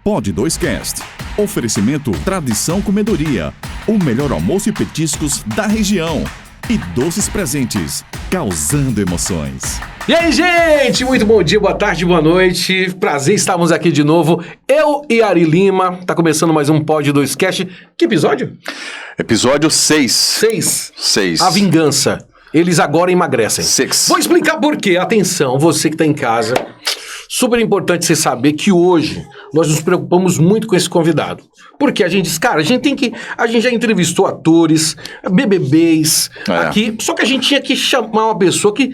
Pod 2Cast. Oferecimento Tradição Comedoria. O melhor almoço e petiscos da região. E doces presentes, causando emoções. E aí, gente? Muito bom dia, boa tarde, boa noite. Prazer, estamos aqui de novo. Eu e Ari Lima. Tá começando mais um Pod 2Cast. Que episódio? Episódio 6. 6. A vingança. Eles agora emagrecem. 6. Vou explicar por quê. Atenção, você que tá em casa. Super importante você saber que hoje nós nos preocupamos muito com esse convidado. Porque a gente diz, cara, a gente já entrevistou atores, BBBs aqui, só que a gente tinha que chamar uma pessoa que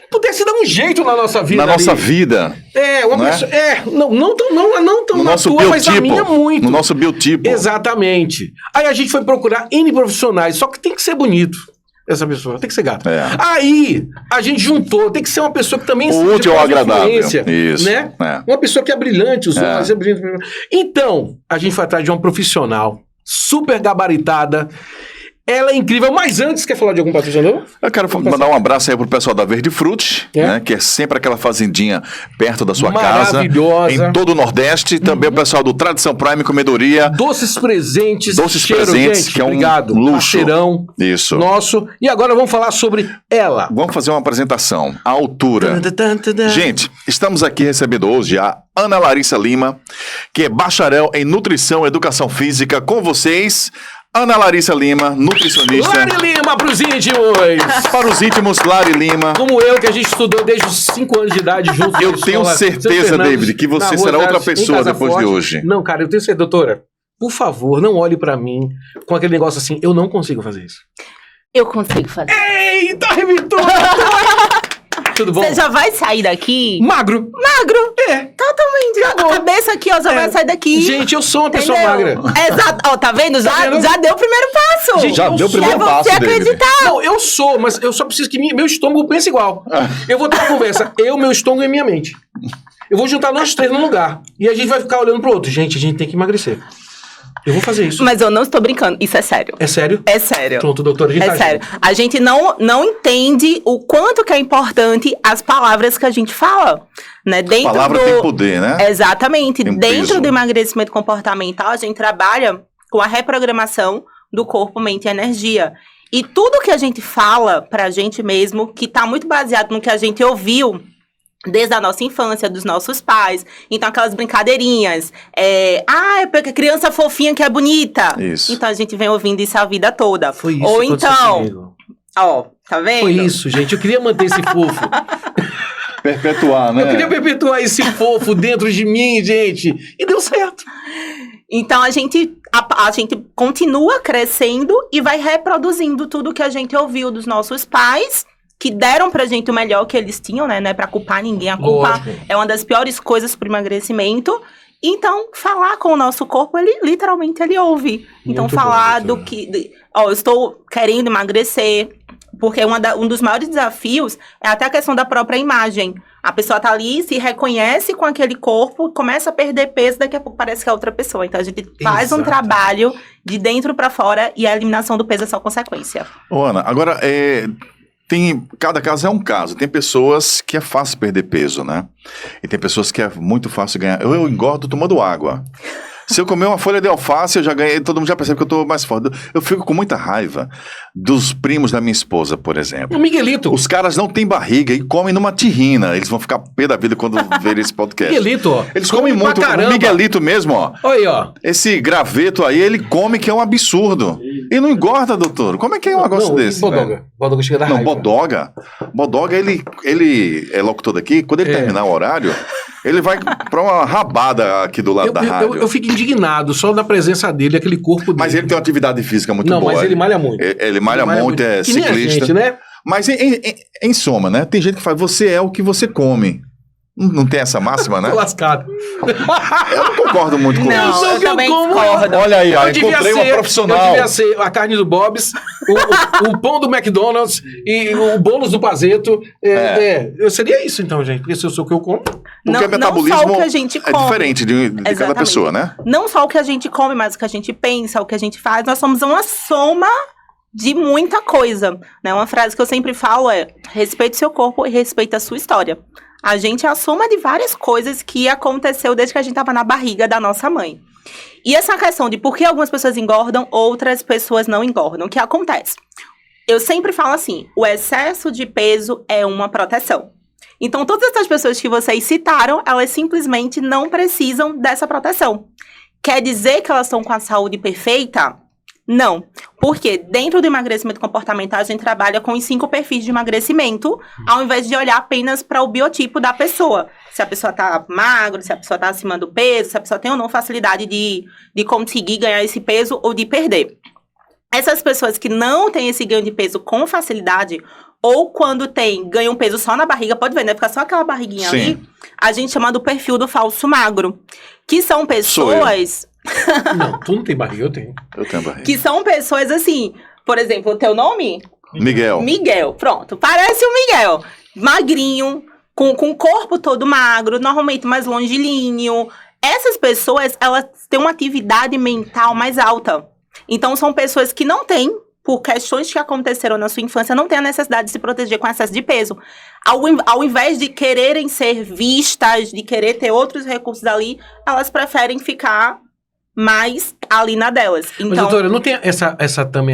pudesse dar um jeito na nossa vida. Na nossa vida. Uma pessoa. Não tão no na nosso tua, biotipo, mas na minha muito. No nosso biotipo. Exatamente. Aí a gente foi procurar N profissionais, só que tem que ser bonito. Essa pessoa, tem que ser gata. Aí, a gente juntou, tem que ser uma pessoa que também... O útil ao agradável. Isso. Né? Uma pessoa que é brilhante, os olhos é brilhante. Então, a gente foi atrás de uma profissional super gabaritada. Ela é incrível, mas antes, quer falar de algum patrocinador? Eu quero mandar um abraço aí pro pessoal da Verde Fruit, né, que é sempre aquela fazendinha perto da sua casa. Maravilhosa. Em todo o Nordeste. Também o pessoal do Tradição Prime Comedoria. Doces Presentes. Doces Presentes, gente, que é obrigado. Um luxo. Parceirão. Isso. Nosso. E agora vamos falar sobre ela. Vamos fazer uma apresentação. A altura. Gente, estamos aqui recebendo hoje a Ana Larissa Lima, que é bacharel em Nutrição e Educação Física. Com vocês... Ana Larissa Lima, nutricionista. Lari Lima pros íntimos. Para os íntimos, Lari Lima. Como eu, que a gente estudou desde os 5 anos de idade juntos. Eu tenho certeza, David, que você será outra pessoa depois de hoje. Não, cara, eu tenho certeza. Doutora, por favor, não olhe pra mim com aquele negócio assim, eu não consigo fazer isso. Eu consigo fazer. Eita, arrebentou! Tudo bom? Você já vai sair daqui? Magro. Totalmente. A cabeça aqui, ó, já vai sair daqui. Gente, eu sou uma pessoa magra. Exato. Ó, tá vendo? Já deu o primeiro passo. Gente, já deu o primeiro passo, você acreditar. Não, eu sou, mas eu só preciso que meu estômago pense igual. Eu vou ter uma conversa, meu estômago e minha mente. Eu vou juntar nós três num lugar. E a gente vai ficar olhando pro outro. Gente, a gente tem que emagrecer. Eu vou fazer isso. Mas eu não estou brincando. Isso é sério. É sério? É sério. Pronto, doutora. É sério. A gente não entende o quanto que é importante as palavras que a gente fala. Né? Dentro palavra tem poder, né? Exatamente. Tem Dentro peso. do emagrecimento comportamental, a gente trabalha com a reprogramação do corpo, mente e energia. E tudo que a gente fala pra gente mesmo, que tá muito baseado no que a gente ouviu desde a nossa infância, dos nossos pais. Então, aquelas brincadeirinhas. Porque criança fofinha que é bonita. Isso. Então, a gente vem ouvindo isso a vida toda. Foi isso Ou que aconteceu então, comigo. ó, tá vendo? Foi isso, gente. Eu queria manter esse fofo. Perpetuar, né? Eu queria perpetuar esse fofo dentro de mim, gente. E deu certo. Então, a gente continua crescendo e vai reproduzindo tudo que a gente ouviu dos nossos pais, que deram pra gente o melhor que eles tinham, né? Não é pra culpar ninguém. A culpa é uma das piores coisas pro emagrecimento. Então, falar com o nosso corpo, ele literalmente ele ouve. Então, Muito falar bom, do que... eu estou querendo emagrecer, porque um dos maiores desafios é até a questão da própria imagem. A pessoa tá ali, se reconhece com aquele corpo, começa a perder peso, daqui a pouco parece que é outra pessoa. Então, a gente faz um trabalho de dentro pra fora e a eliminação do peso é só consequência. Ô, Ana, agora, cada caso é um caso. Tem pessoas que é fácil perder peso, né? E tem pessoas que é muito fácil ganhar. Eu engordo tomando água. Se eu comer uma folha de alface, eu já ganhei, todo mundo já percebe que eu tô mais forte. Eu fico com muita raiva dos primos da minha esposa, por exemplo. O Miguelito. Os caras não têm barriga e comem numa tirrina. Eles vão ficar pé da vida quando verem esse podcast. Miguelito, ó. Eles comem muito. O Miguelito mesmo, ó. Olha aí, ó. Esse graveto aí, ele come que é um absurdo. E não engorda, doutor. Como é que é um negócio desse? Bodoga. Né? Bodoga chega da raiva. Não, Bodoga, ele é locutor daqui. Quando ele terminar o horário, ele vai pra uma rabada aqui do lado da rádio. Eu fico indignado só da presença dele, aquele corpo dele. Mas ele tem uma atividade física muito boa. Não, mas ele malha muito. Ele malha muito, é que nem ciclista. A gente, né? Mas em soma, né? Tem gente que fala, você é o que você come. Não tem essa máxima, né? Tô lascado. Eu não concordo muito com Não, isso. eu também discordo. Olha aí, ó, devia encontrei uma profissional. Eu devia ser a carne do Bob's, o pão do McDonald's e o bônus do Pazeto. Eu seria isso então, gente. Porque se eu sou o que eu como... Porque o metabolismo não só o que a gente come. é diferente de cada pessoa, né? Não só o que a gente come, mas o que a gente pensa, o que a gente faz. Nós somos uma soma de muita coisa, né? Uma frase que eu sempre falo é: respeite seu corpo e respeite a sua história. A gente é a soma de várias coisas que aconteceu desde que a gente estava na barriga da nossa mãe. E essa questão de por que algumas pessoas engordam, outras pessoas não engordam, o que acontece? Eu sempre falo assim, o excesso de peso é uma proteção. Então, todas essas pessoas que vocês citaram, elas simplesmente não precisam dessa proteção. Quer dizer que elas estão com a saúde perfeita? Não. Porque dentro do emagrecimento comportamental, a gente trabalha com os 5 perfis de emagrecimento, ao invés de olhar apenas para o biotipo da pessoa. Se a pessoa está magro, se a pessoa está acima do peso, se a pessoa tem ou não facilidade de conseguir ganhar esse peso ou de perder. Essas pessoas que não têm esse ganho de peso com facilidade, ou quando ganham peso só na barriga, pode ver, né? Fica só aquela barriguinha Sim. ali, a gente chama do perfil do falso magro. Que são pessoas... Não, tu não tem barriga, eu tenho. Eu tenho barriga. Que são pessoas assim, por exemplo, o teu nome? Miguel. Miguel, pronto. Parece o Miguel. Magrinho, com o corpo todo magro, normalmente mais longilíneo. Essas pessoas, elas têm uma atividade mental mais alta. Então, são pessoas que não têm, por questões que aconteceram na sua infância, não têm a necessidade de se proteger com excesso de peso. Ao invés de quererem ser vistas, de querer ter outros recursos ali, elas preferem ficar mais ali na delas. Então, Mas, doutora, não tem essa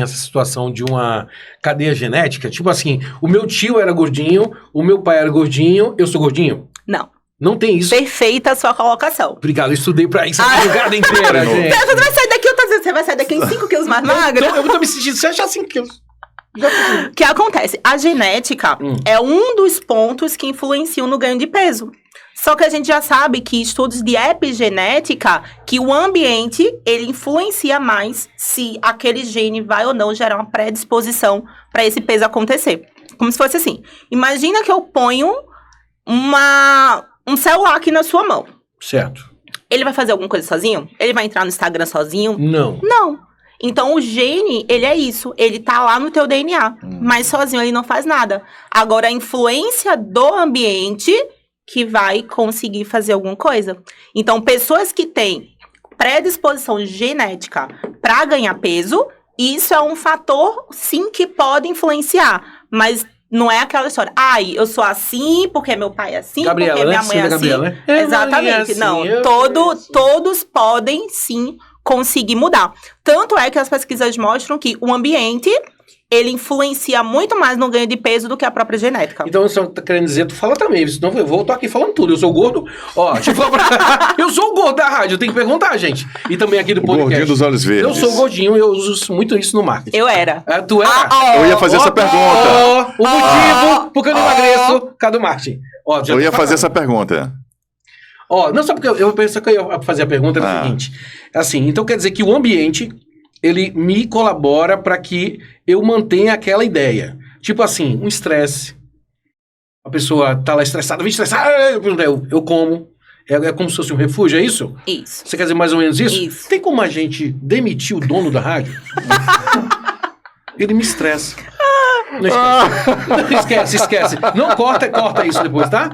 situação de uma cadeia genética? Tipo assim, o meu tio era gordinho, o meu pai era gordinho, eu sou gordinho? não. Não tem isso. Perfeita a sua colocação. Obrigado, eu estudei pra isso a madrugada inteira, gente. Você vai sair daqui, eu tô dizendo, você vai sair daqui em 5 quilos mais magro? Eu tô me sentindo, você achar 5 quilos. O que acontece? A genética é um dos pontos que influenciam no ganho de peso. Só que a gente já sabe que estudos de epigenética, que o ambiente, ele influencia mais se aquele gene vai ou não gerar uma predisposição para esse peso acontecer. Como se fosse assim. Imagina que eu ponho um celular aqui na sua mão. Certo. Ele vai fazer alguma coisa sozinho? Ele vai entrar no Instagram sozinho? Não. Não. Então, o gene, ele é isso. Ele tá lá no teu DNA. Mas sozinho ele não faz nada. Agora, a influência do ambiente que vai conseguir fazer alguma coisa. Então, pessoas que têm predisposição genética para ganhar peso, isso é um fator, sim, que pode influenciar. Mas não é aquela história, eu sou assim porque meu pai é assim, Gabriela, porque minha né? mãe é assim. Gabriela, né? Exatamente. Assim, não, eu todos podem, sim, conseguir mudar. Tanto é que as pesquisas mostram que o ambiente, ele influencia muito mais no ganho de peso do que a própria genética. Então, você tá querendo dizer, tu fala também, senão eu tô aqui falando tudo. Eu sou gordo, ó, deixa eu falar pra... Eu sou o gordo da rádio, eu tenho que perguntar, gente. E também aqui do podcast. Gordinho dos olhos verdes. Eu sou gordinho, eu uso muito isso no marketing. Eu era. Tu era? Eu ia fazer essa pergunta. O motivo porque eu não emagreço, por causa do marketing. Ó, já Eu tô ia fazer falando. essa pergunta. Ó, não só porque eu pensei que eu ia fazer a pergunta é o seguinte. Assim, então quer dizer que o ambiente, ele me colabora para que eu mantenha aquela ideia. Tipo assim, um estresse. A pessoa tá lá estressada, vem estressar, eu como. É como se fosse um refúgio, é isso? Isso. Você quer dizer mais ou menos isso? Isso. Tem como a gente demitir o dono da rádio? Ele me estressa. Não esquece. Não corta isso depois, tá?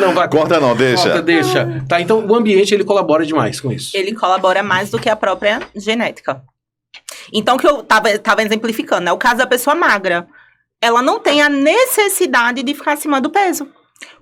Não vai. Corta não, deixa. Corta, deixa. Tá, então o ambiente, ele colabora demais com isso. Ele colabora mais do que a própria genética. Então, que eu tava exemplificando, né? O caso da pessoa magra. Ela não tem a necessidade de ficar acima do peso.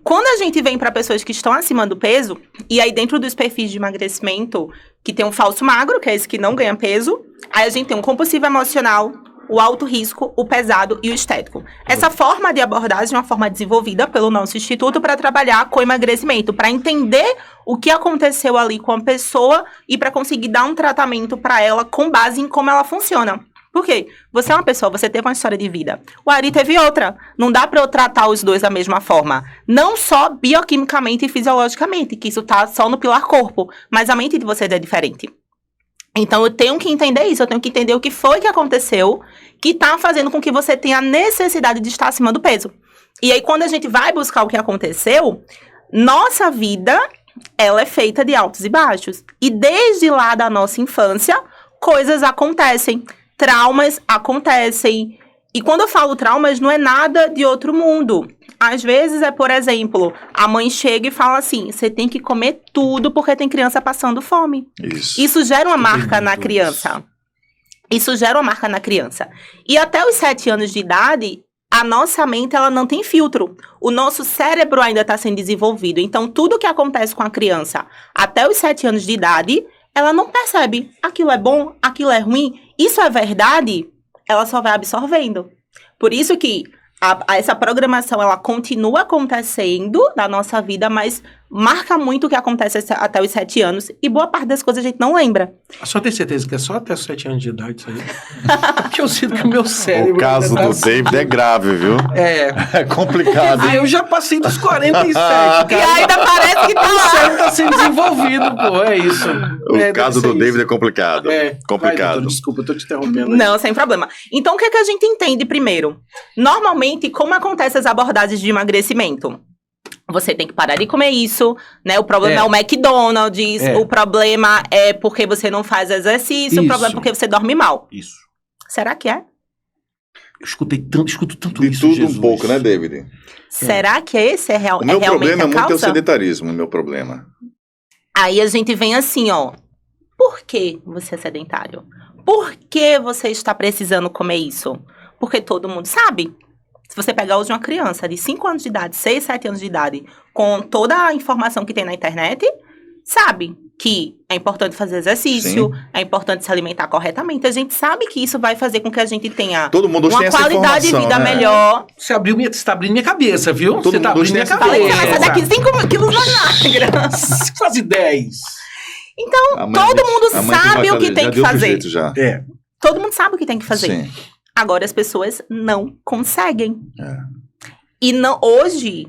Quando a gente vem para pessoas que estão acima do peso, e aí dentro dos perfis de emagrecimento, que tem um falso magro, que é esse que não ganha peso, aí a gente tem um compulsivo emocional, o alto risco, o pesado e o estético. Essa forma de abordagem é uma forma desenvolvida pelo nosso instituto para trabalhar com emagrecimento, para entender o que aconteceu ali com a pessoa e para conseguir dar um tratamento para ela com base em como ela funciona. Por quê? Você é uma pessoa, você teve uma história de vida. O Ari teve outra. Não dá para eu tratar os dois da mesma forma. Não só bioquimicamente e fisiologicamente, que isso tá só no pilar corpo, mas a mente de vocês é diferente. Então, eu tenho que entender isso, eu tenho que entender o que foi que aconteceu, que tá fazendo com que você tenha a necessidade de estar acima do peso. E aí, quando a gente vai buscar o que aconteceu, nossa vida, ela é feita de altos e baixos. E desde lá da nossa infância, coisas acontecem, traumas acontecem. E quando eu falo traumas, não é nada de outro mundo. Às vezes é, por exemplo, a mãe chega e fala assim, você tem que comer tudo porque tem criança passando fome. Isso gera uma marca na criança. Isso gera uma marca na criança. E até os 7 anos de idade, a nossa mente, ela não tem filtro. O nosso cérebro ainda está sendo desenvolvido. Então, tudo que acontece com a criança até os 7 anos de idade, ela não percebe. Aquilo é bom, aquilo é ruim. Isso é verdade? Ela só vai absorvendo. Por isso que essa programação, ela continua acontecendo na nossa vida, mas marca muito o que acontece até os 7 anos. E boa parte das coisas a gente não lembra. Só tem certeza que é só até os 7 anos de idade isso aí? Porque eu sinto que o meu cérebro... O caso do David é grave, viu? É complicado. eu já passei dos 47, cara. E ainda parece que tá O lá. cérebro tá sendo desenvolvido, pô, é isso. O caso do David é complicado. Vai, Complicado. doutor, desculpa, eu tô te interrompendo. Não, sem problema. Então, o que é que a gente entende primeiro? Normalmente, como acontecem as abordagens de emagrecimento? Você tem que parar de comer isso, né? O problema é o McDonald's, o problema é porque você não faz exercício, o problema é porque você dorme mal. Isso. Será que é? Eu escuto tanto De isso, tudo Jesus. um pouco, né, David? Será que esse é, O meu realmente problema é a muito o causa? sedentarismo, o meu problema. Aí a gente vem assim, ó. Por que você é sedentário? Por que você está precisando comer isso? Porque todo mundo sabe. Se você pegar hoje uma criança de 5 anos de idade, 6, 7 anos de idade, com toda a informação que tem na internet, sabe que é importante fazer exercício, é importante se alimentar corretamente. A gente sabe que isso vai fazer com que a gente tenha Todo mundo uma tem essa qualidade de vida informação, né? melhor. Você tá abrindo minha cabeça, viu? Todo Você tá mundo abrindo minha tem essa Falei que cabeça. ela sai daqui 5 quilos magra. Quase 10. A mãe Todo disse- mundo a mãe sabe disse, o que já tem que deu outro fazer. jeito já. É. Todo mundo sabe o que tem que fazer. Sim. Agora as pessoas não conseguem. É. E não, hoje,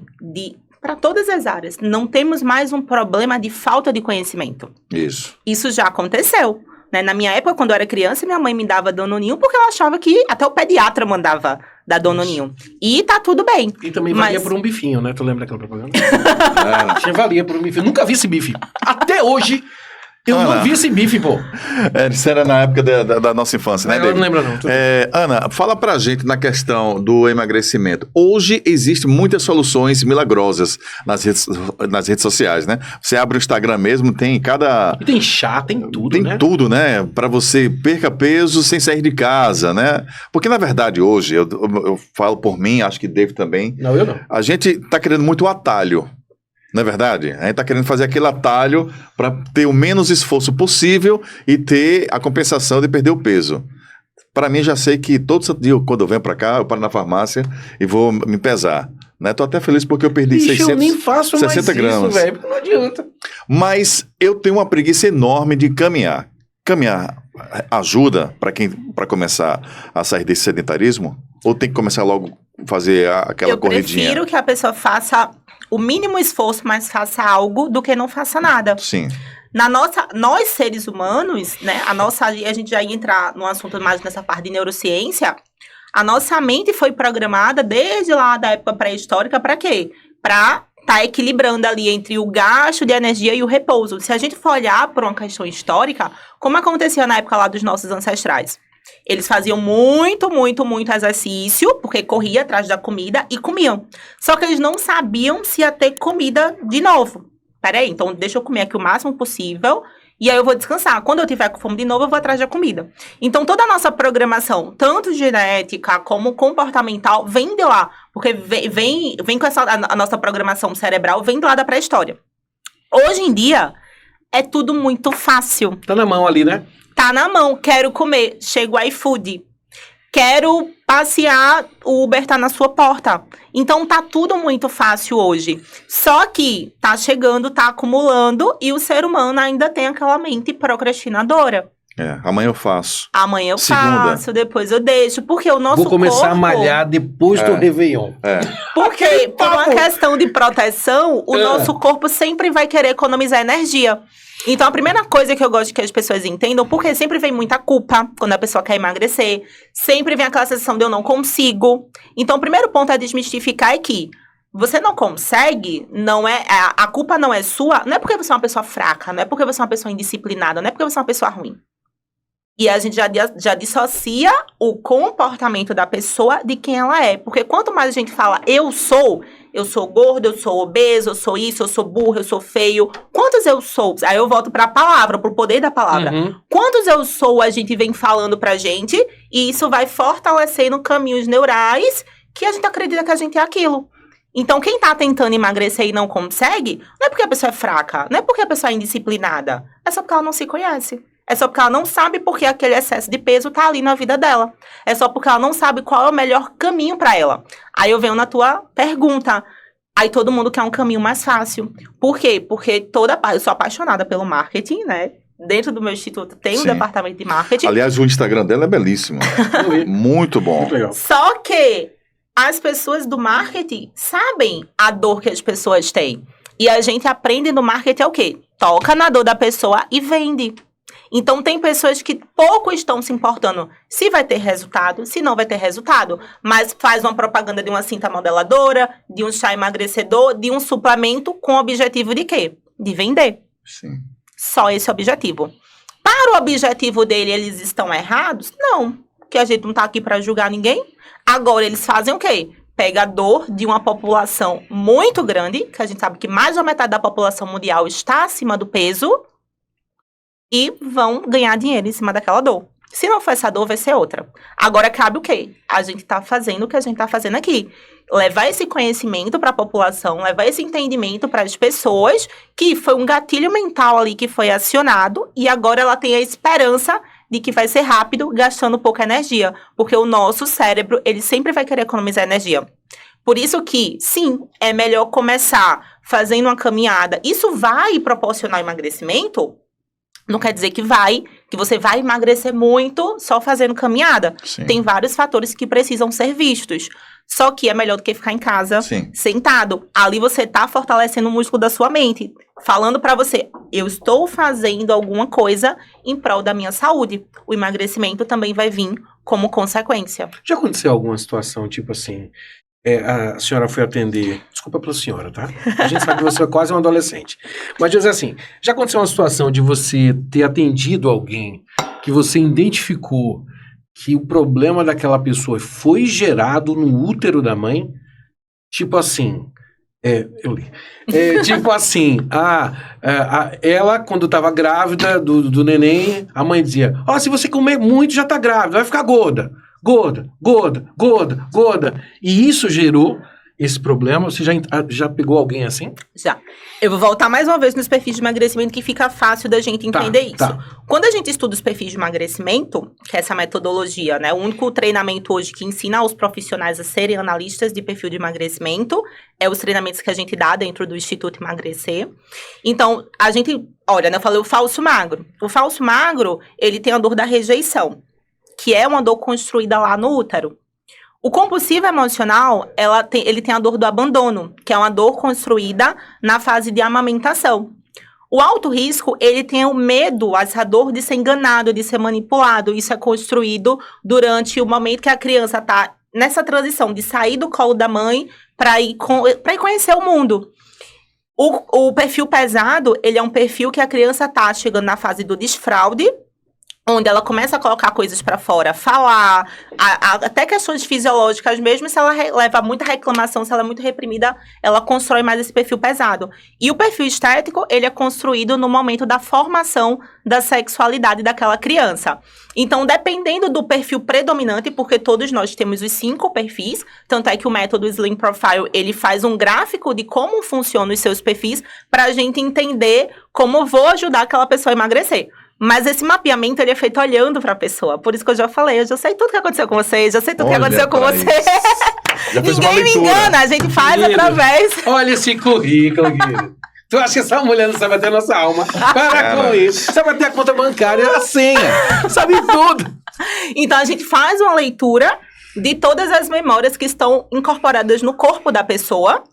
para todas as áreas, não temos mais um problema de falta de conhecimento. Isso. Isso já aconteceu. Né? Na minha época, quando eu era criança, minha mãe me dava Danoninho porque ela achava que até o pediatra mandava dar Danoninho. E tá tudo bem. E também valia Mas- por um bifinho, né? Tu lembra daquela propaganda? É. Tinha valia por um bife. Eu nunca vi esse bife. Até hoje, eu Ana. não vi esse bife, pô. Isso era na época da nossa infância, né, Eu David? não lembro, não. Tudo Ana, fala pra gente na questão do emagrecimento. Hoje existem muitas soluções milagrosas nas redes sociais, né? Você abre o Instagram mesmo, tem cada... E tem chá, tem tudo, Tem né? tudo, né? Pra você perca peso sem sair de casa, né? Porque, na verdade, hoje, eu falo por mim, acho que David também, Não, eu não. a gente tá querendo muito o atalho. Não é verdade? A gente tá querendo fazer aquele atalho para ter o menos esforço possível e ter a compensação de perder o peso. Para mim, já sei que todo santo dia, quando eu venho para cá, eu paro na farmácia e vou me pesar. Né? Tô até feliz porque eu perdi Bicho, eu nem faço mais 60 gramas. isso, velho. Porque não adianta. Mas eu tenho uma preguiça enorme de caminhar. Caminhar ajuda para começar a sair desse sedentarismo? Ou tem que começar logo a fazer aquela corridinha? Eu prefiro que a pessoa faça o mínimo esforço, mas faça algo, do que não faça nada. Sim. Nós seres humanos, né, a gente já ia entrar num assunto mais nessa parte de neurociência, a nossa mente foi programada desde lá da época pré-histórica para quê? Para estar equilibrando ali entre o gasto de energia e o repouso. Se a gente for olhar por uma questão histórica, como acontecia na época lá dos nossos ancestrais? Eles faziam muito exercício, porque corria atrás da comida e comiam. Só que eles não sabiam se ia ter comida de novo. Peraí, então deixa eu comer aqui o máximo possível e aí eu vou descansar. Quando eu tiver com fome de novo, eu vou atrás da comida. Então toda a nossa programação, tanto genética como comportamental, vem de lá. Porque vem com a nossa programação cerebral, vem de lá da pré-história. Hoje em dia, é tudo muito fácil. Tá na mão ali, né? Tá na mão, quero comer, chega o iFood. Quero passear, o Uber tá na sua porta. Então tá tudo muito fácil hoje. Só que tá chegando, tá acumulando e o ser humano ainda tem aquela mente procrastinadora. Amanhã eu faço. Amanhã eu Segunda. faço, depois eu deixo, porque o nosso Vou começar corpo... a malhar depois do Réveillon. Porque, por uma questão de proteção, o É. nosso corpo sempre vai querer economizar energia. Então, a primeira coisa que eu gosto que as pessoas entendam, porque sempre vem muita culpa quando a pessoa quer emagrecer, sempre vem aquela sensação de eu não consigo. Então, o primeiro ponto a desmistificar é que você não consegue, a culpa não é sua, não é porque você é uma pessoa fraca, não é porque você é uma pessoa indisciplinada, não é porque você é uma pessoa ruim. E a gente já dissocia o comportamento da pessoa de quem ela é. Porque quanto mais a gente fala, eu sou gordo, eu sou obeso, eu sou isso, eu sou burro, eu sou feio. Quantos eu sou? Aí eu volto pra palavra, pro poder da palavra. Uhum. Quantos eu sou a gente vem falando pra gente, e isso vai fortalecendo caminhos neurais que a gente acredita que a gente é aquilo. Então, quem tá tentando emagrecer e não consegue, não é porque a pessoa é fraca, não é porque a pessoa é indisciplinada, é só porque ela não se conhece. É só porque ela não sabe porque aquele excesso de peso tá ali na vida dela. É só porque ela não sabe qual é o melhor caminho para ela. Aí eu venho na tua pergunta. Aí todo mundo quer um caminho mais fácil. Por quê? Porque eu sou apaixonada pelo marketing, né? Dentro do meu instituto tem um departamento de marketing. Aliás, o Instagram dela é belíssimo. Muito bom. Muito legal. Só que as pessoas do marketing sabem a dor que as pessoas têm. E a gente aprende no marketing é o quê? Toca na dor da pessoa e vende. Então, tem pessoas que pouco estão se importando se vai ter resultado, se não vai ter resultado. Mas faz uma propaganda de uma cinta modeladora, de um chá emagrecedor, de um suplemento com o objetivo de quê? De vender. Sim. Só esse objetivo. Para o objetivo dele, eles estão errados? Não. Porque a gente não está aqui para julgar ninguém. Agora, eles fazem o quê? Pega a dor de uma população muito grande, que a gente sabe que mais da metade da população mundial está acima do peso, e vão ganhar dinheiro em cima daquela dor. Se não for essa dor, vai ser outra. Agora, cabe o quê? A gente tá fazendo o que a gente tá fazendo aqui. Levar esse conhecimento para a população, levar esse entendimento para as pessoas, que foi um gatilho mental ali que foi acionado, e agora ela tem a esperança de que vai ser rápido, gastando pouca energia. Porque o nosso cérebro, ele sempre vai querer economizar energia. Por isso que, sim, é melhor começar fazendo uma caminhada. Isso vai proporcionar emagrecimento? Não quer dizer que você vai emagrecer muito só fazendo caminhada. Sim. Tem vários fatores que precisam ser vistos. Só que é melhor do que ficar em casa, sentado. Ali você tá fortalecendo o músculo da sua mente. Falando pra você, eu estou fazendo alguma coisa em prol da minha saúde. O emagrecimento também vai vir como consequência. Já aconteceu alguma situação, tipo assim, a senhora foi atender... Desculpa pela senhora, tá? A gente sabe que você é quase um adolescente. Mas diz assim, já aconteceu uma situação de você ter atendido alguém que você identificou que o problema daquela pessoa foi gerado no útero da mãe? Tipo assim... eu li. Tipo assim, ela, quando estava grávida do neném, a mãe dizia, se você comer muito, já tá grávida, vai ficar gorda. Gorda. E isso gerou esse problema. Você já pegou alguém assim? Já. Eu vou voltar mais uma vez nos perfis de emagrecimento, que fica fácil da gente entender isso. Tá. Quando a gente estuda os perfis de emagrecimento, que é essa metodologia, né? O único treinamento hoje que ensina os profissionais a serem analistas de perfil de emagrecimento é os treinamentos que a gente dá dentro do Instituto Emagrecer. Então, a gente... Olha, né, eu falei o falso magro. O falso magro, ele tem a dor da rejeição, que é uma dor construída lá no útero. O compulsivo emocional, ele tem a dor do abandono, que é uma dor construída na fase de amamentação. O alto risco, ele tem o medo, essa dor de ser enganado, de ser manipulado. Isso é construído durante o momento que a criança está nessa transição de sair do colo da mãe para ir conhecer o mundo. O perfil pesado, ele é um perfil que a criança está chegando na fase do desfraude, onde ela começa a colocar coisas para fora, falar, até questões fisiológicas mesmo, se ela leva muita reclamação, se ela é muito reprimida, ela constrói mais esse perfil pesado. E o perfil estético, ele é construído no momento da formação da sexualidade daquela criança. Então, dependendo do perfil predominante, porque todos nós temos os 5 perfis, tanto é que o método Slim Profile, ele faz um gráfico de como funcionam os seus perfis, para a gente entender como vou ajudar aquela pessoa a emagrecer. Mas esse mapeamento, ele é feito olhando para a pessoa. Por isso que eu já falei, eu já sei tudo que aconteceu com vocês, já sei tudo que aconteceu com você. Ninguém me engana, a gente faz através... Olha esse currículo, Guilherme. Tu acha que essa mulher não sabe até nossa alma? Para com isso. Sabe até a conta bancária, a senha. Sabe tudo. Então, a gente faz uma leitura de todas as memórias que estão incorporadas no corpo da pessoa,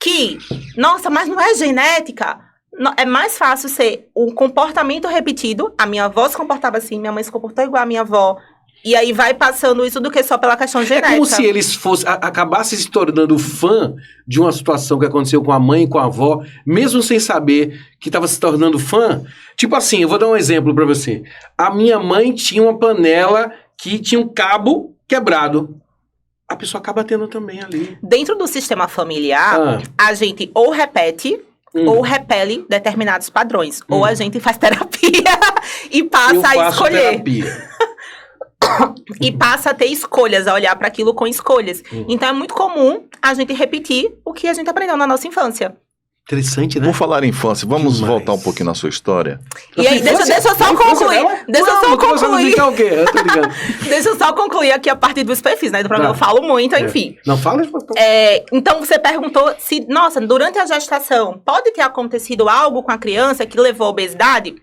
que, nossa, mas não é genética... É mais fácil ser um comportamento repetido. A minha avó se comportava assim, minha mãe se comportou igual a minha avó. E aí vai passando isso do que só pela questão genética. É como se eles acabassem se tornando fã de uma situação que aconteceu com a mãe e com a avó, mesmo sem saber que estava se tornando fã. Tipo assim, eu vou dar um exemplo para você. A minha mãe tinha uma panela que tinha um cabo quebrado. A pessoa acaba tendo também ali. Dentro do sistema familiar, a gente ou repete... ou repele determinados padrões. Ou a gente faz terapia e passa a escolher. Terapia. e passa a ter escolhas, a olhar para aquilo com escolhas. Então é muito comum a gente repetir o que a gente aprendeu na nossa infância. Interessante, né? Vou falar em infância, vamos Demais. voltar um pouquinho na sua história. E aí, deixa eu só concluir. Deixa eu só concluir. O quê? Eu tô ligando. Deixa eu só concluir aqui a partir dos perfis, né? Do programa eu falo muito, enfim. Não fala? Então você perguntou se, nossa, durante a gestação, pode ter acontecido algo com a criança que levou à obesidade?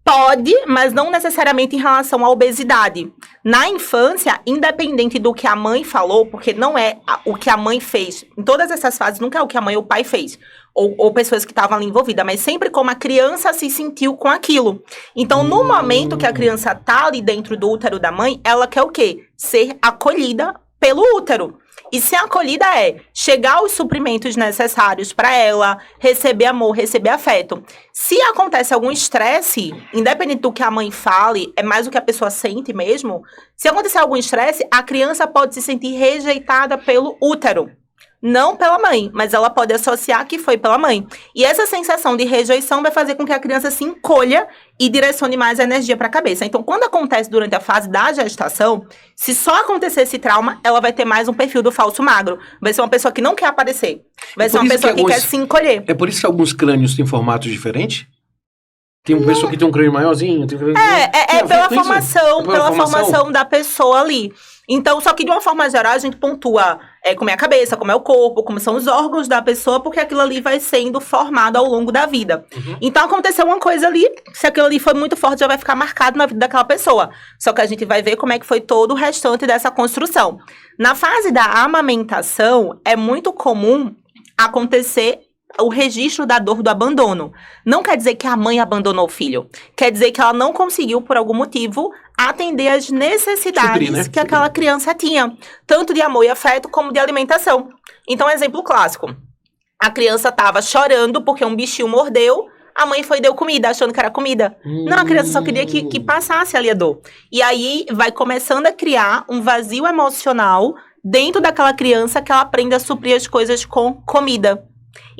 Pode, mas não necessariamente em relação à obesidade. Na infância, independente do que a mãe falou, porque não é o que a mãe fez, em todas essas fases, nunca é o que a mãe ou o pai fez, ou pessoas que estavam ali envolvidas, mas sempre como a criança se sentiu com aquilo. Então, no momento que a criança tá ali dentro do útero da mãe, ela quer o quê? Ser acolhida pelo útero. E se a acolhida é chegar aos suprimentos necessários para ela, receber amor, receber afeto. Se acontece algum estresse, independente do que a mãe fale, é mais o que a pessoa sente mesmo. Se acontecer algum estresse, a criança pode se sentir rejeitada pelo útero. Não pela mãe, mas ela pode associar que foi pela mãe. E essa sensação de rejeição vai fazer com que a criança se encolha e direcione mais a energia para a cabeça. Então, quando acontece durante a fase da gestação, se só acontecer esse trauma, ela vai ter mais um perfil do falso magro. Vai ser uma pessoa que não quer aparecer. Vai ser uma pessoa que quer se encolher. É por isso que alguns crânios têm formatos diferentes? Tem uma pessoa que tem um crânio maiorzinho, tem um crânio... Pela formação da pessoa ali. Então, só que de uma forma geral, a gente pontua como é a cabeça, como é o corpo, como são os órgãos da pessoa, porque aquilo ali vai sendo formado ao longo da vida. Então, aconteceu uma coisa ali, se aquilo ali foi muito forte, já vai ficar marcado na vida daquela pessoa. Só que a gente vai ver como é que foi todo o restante dessa construção. Na fase da amamentação, é muito comum acontecer o registro da dor do abandono. Não quer dizer que a mãe abandonou o filho. Quer dizer que ela não conseguiu, por algum motivo, atender às necessidades que aquela criança tinha. Tanto de amor e afeto, como de alimentação. Então, exemplo clássico. A criança estava chorando porque um bichinho mordeu. A mãe foi e deu comida, achando que era comida. Não, a criança só queria que passasse ali a dor. E aí, vai começando a criar um vazio emocional dentro daquela criança que ela aprende a suprir as coisas com comida.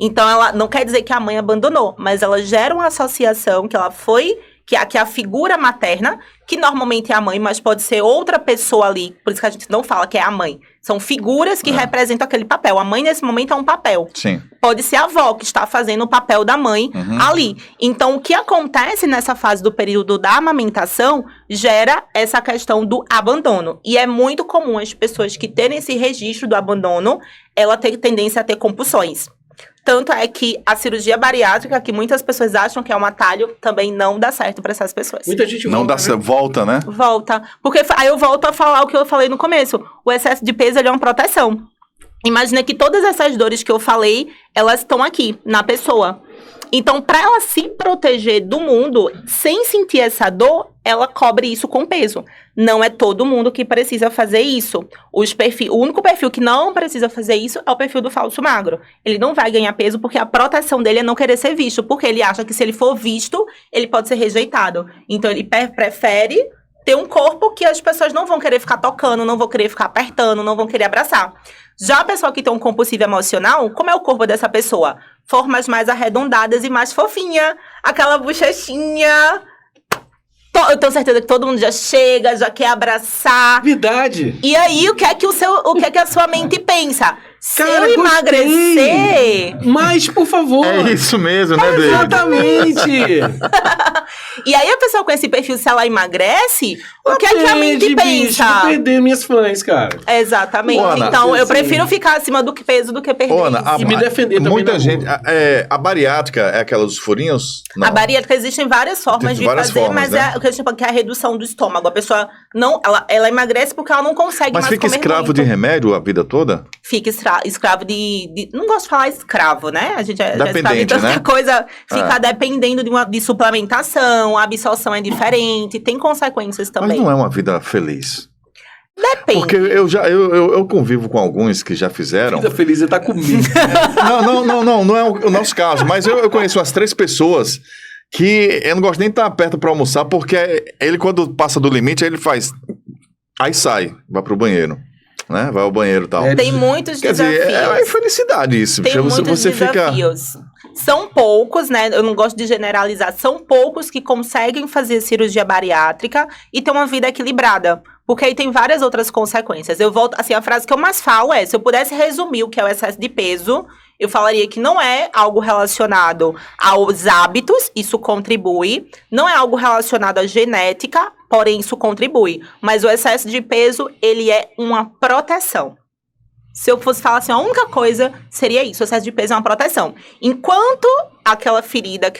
Então, ela não quer dizer que a mãe abandonou, mas ela gera uma associação que ela foi, que a figura materna, que normalmente é a mãe, mas pode ser outra pessoa ali, por isso que a gente não fala que é a mãe. São figuras que representam aquele papel. A mãe, nesse momento, é um papel. Sim. Pode ser a avó que está fazendo o papel da mãe ali. Então, o que acontece nessa fase do período da amamentação gera essa questão do abandono. E é muito comum as pessoas que terem esse registro do abandono, ela ter tendência a ter compulsões. Tanto é que a cirurgia bariátrica, que muitas pessoas acham que é um atalho, também não dá certo para essas pessoas. Muita gente não dá certo, volta, né? Volta. Porque aí eu volto a falar o que eu falei no começo. O excesso de peso, ele é uma proteção. Imagina que todas essas dores que eu falei, elas estão aqui, na pessoa. Então, para ela se proteger do mundo, sem sentir essa dor, ela cobre isso com peso. Não é todo mundo que precisa fazer isso. O único perfil que não precisa fazer isso é o perfil do falso magro. Ele não vai ganhar peso porque a proteção dele é não querer ser visto. Porque ele acha que se ele for visto, ele pode ser rejeitado. Então, ele prefere ter um corpo que as pessoas não vão querer ficar tocando, não vão querer ficar apertando, não vão querer abraçar. Já a pessoa que tem um compulsivo emocional, como é o corpo dessa pessoa? Formas mais arredondadas e mais fofinha. Aquela bochechinha. Eu tenho certeza que todo mundo já chega, já quer abraçar. Verdade. E aí, o que é que a sua mente pensa? Se Cara, eu emagrecer... Mas, por favor. É isso mesmo, né, David? Exatamente. E aí, a pessoa com esse perfil, se ela emagrece, o que é que a mente pensa? Vou perder minhas fãs, cara. Exatamente. Ana, então, eu prefiro ficar acima do que peso do que perder. Ana, E me defender também. muita na gente... rua. A bariátrica é aquela dos furinhos? Não. A bariátrica, existem várias formas de várias fazer, formas, mas né? é o que a gente fala que é a redução do estômago. A pessoa não... Ela emagrece porque ela não consegue Mas mais fica comer escravo muito. de remédio a vida toda? Fica escravo de... Não gosto de falar escravo, né? A gente já escravo de Dependente, tanta né? coisa. Fica dependendo de suplementação, a absorção é diferente, tem consequências também. Mas não é uma vida feliz. Depende. Porque eu convivo com alguns que já fizeram. Vida feliz, ele tá comigo. Não é o nosso caso. Mas eu conheço umas 3 pessoas que eu não gosto nem de estar perto para almoçar, porque ele, quando passa do limite, ele faz. Aí sai, vai pro banheiro. Né? Vai ao banheiro e tal. Tem muitos Quer desafios. dizer, é infelicidade isso. Tem Você muitos fica. desafios. São poucos, né? Eu não gosto de generalizar. São poucos que conseguem fazer cirurgia bariátrica e ter uma vida equilibrada. Porque aí tem várias outras consequências. Eu volto, assim, a frase que eu mais falo é, se eu pudesse resumir o que é o excesso de peso, eu falaria que não é algo relacionado aos hábitos, isso contribui. Não é algo relacionado à genética, porém isso contribui. Mas o excesso de peso, ele é uma proteção. Se eu fosse falar assim, a única coisa seria isso, o excesso de peso é uma proteção. Enquanto aquela ferida,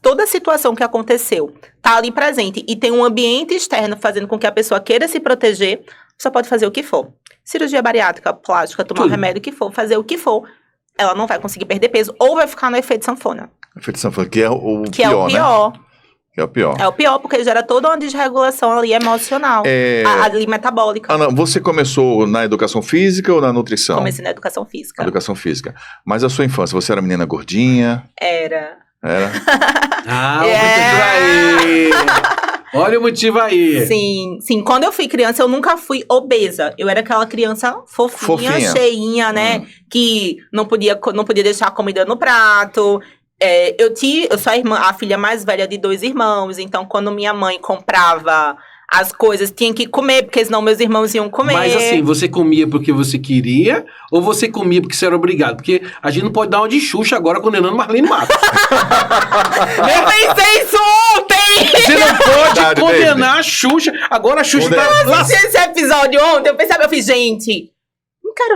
toda a situação que aconteceu tá ali presente e tem um ambiente externo fazendo com que a pessoa queira se proteger, você pode fazer o que for. Cirurgia bariátrica, plástica, tomar um remédio, o que for, fazer o que for. Ela não vai conseguir perder peso ou vai ficar no efeito sanfona. Efeito sanfona, que é o que pior, é o pior. Né? Que é o pior. É o pior, porque gera toda uma desregulação ali emocional, ali metabólica. Ana, você começou na educação física ou na nutrição? Comecei na educação física. Educação física. Mas a sua infância, você era menina gordinha? Era. Olha o motivo aí. Sim. Quando eu fui criança, eu nunca fui obesa. Eu era aquela criança fofinha. Cheinha, né? Que não podia deixar a comida no prato. Eu sou a filha mais velha de 2 irmãos. Então, quando minha mãe comprava as coisas, tinha que comer, porque senão meus irmãos iam comer. Mas assim, você comia porque você queria ou você comia porque você era obrigado? Porque a gente não pode dar uma de Xuxa agora condenando Marlene Matos. Eu pensei isso ontem! Você não pode condenar a Xuxa. Agora a Xuxa tá... Eu assisti esse episódio ontem, eu fiz, gente...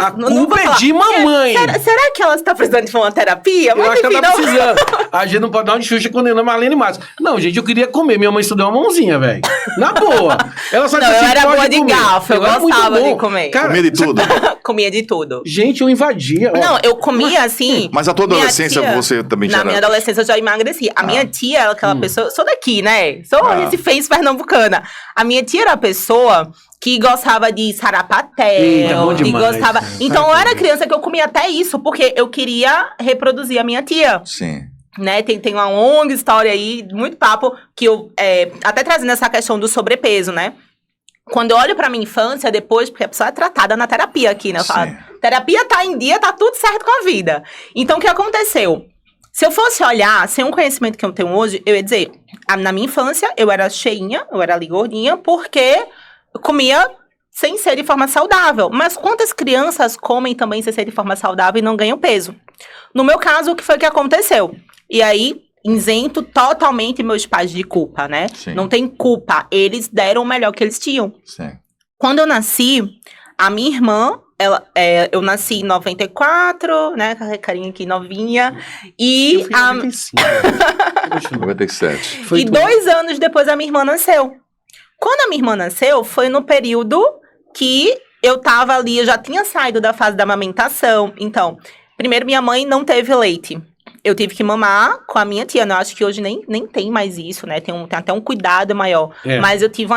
A culpa é de mamãe. Será que ela está precisando de uma terapia? Eu acho que ela tá precisando. A gente não pode dar uma de Xuxa condenando Marlene Matos. Não, gente, eu queria comer. Minha mãe estudou uma mãozinha, velho. Na boa. Ela só não, eu era boa de garfo. Eu gostava de comer. Cara, comia de tudo. Comia de tudo. Gente, eu invadia. Não, eu comia assim... Mas a tua adolescência você também já... Na minha adolescência eu já emagreci. A minha tia era aquela pessoa... Sou daqui, né? Sou recifense pernambucana. A minha tia era a pessoa... que gostava de sarapatel, gostava... Então, eu era criança que eu comia até isso, porque eu queria reproduzir a minha tia. Sim. Né? Tem uma longa história aí, muito papo, que eu... até trazendo essa questão do sobrepeso, né? Quando eu olho pra minha infância, depois... Porque a pessoa é tratada na terapia aqui, né? Eu falo, terapia tá em dia, tá tudo certo com a vida. Então, o que aconteceu? Se eu fosse olhar, sem um conhecimento que eu tenho hoje, eu ia dizer... Na minha infância, eu era cheinha, eu era ali gordinha, porque... eu comia sem ser de forma saudável. Mas quantas crianças comem também sem ser de forma saudável e não ganham peso? No meu caso, o que foi que aconteceu? E aí, isento totalmente meus pais de culpa, né? Sim. Não tem culpa. Eles deram o melhor que eles tinham. Sim. Quando eu nasci, a minha irmã... eu nasci em 94, né? Com a carinha aqui novinha. E... Eu fui em 95. 97. E 2 anos depois a minha irmã nasceu. Quando a minha irmã nasceu, foi no período que eu tava ali, eu já tinha saído da fase da amamentação. Então, primeiro minha mãe não teve leite. Eu tive que mamar com a minha tia. Eu acho que hoje nem tem mais isso, né? Tem até um cuidado maior. Mas eu tive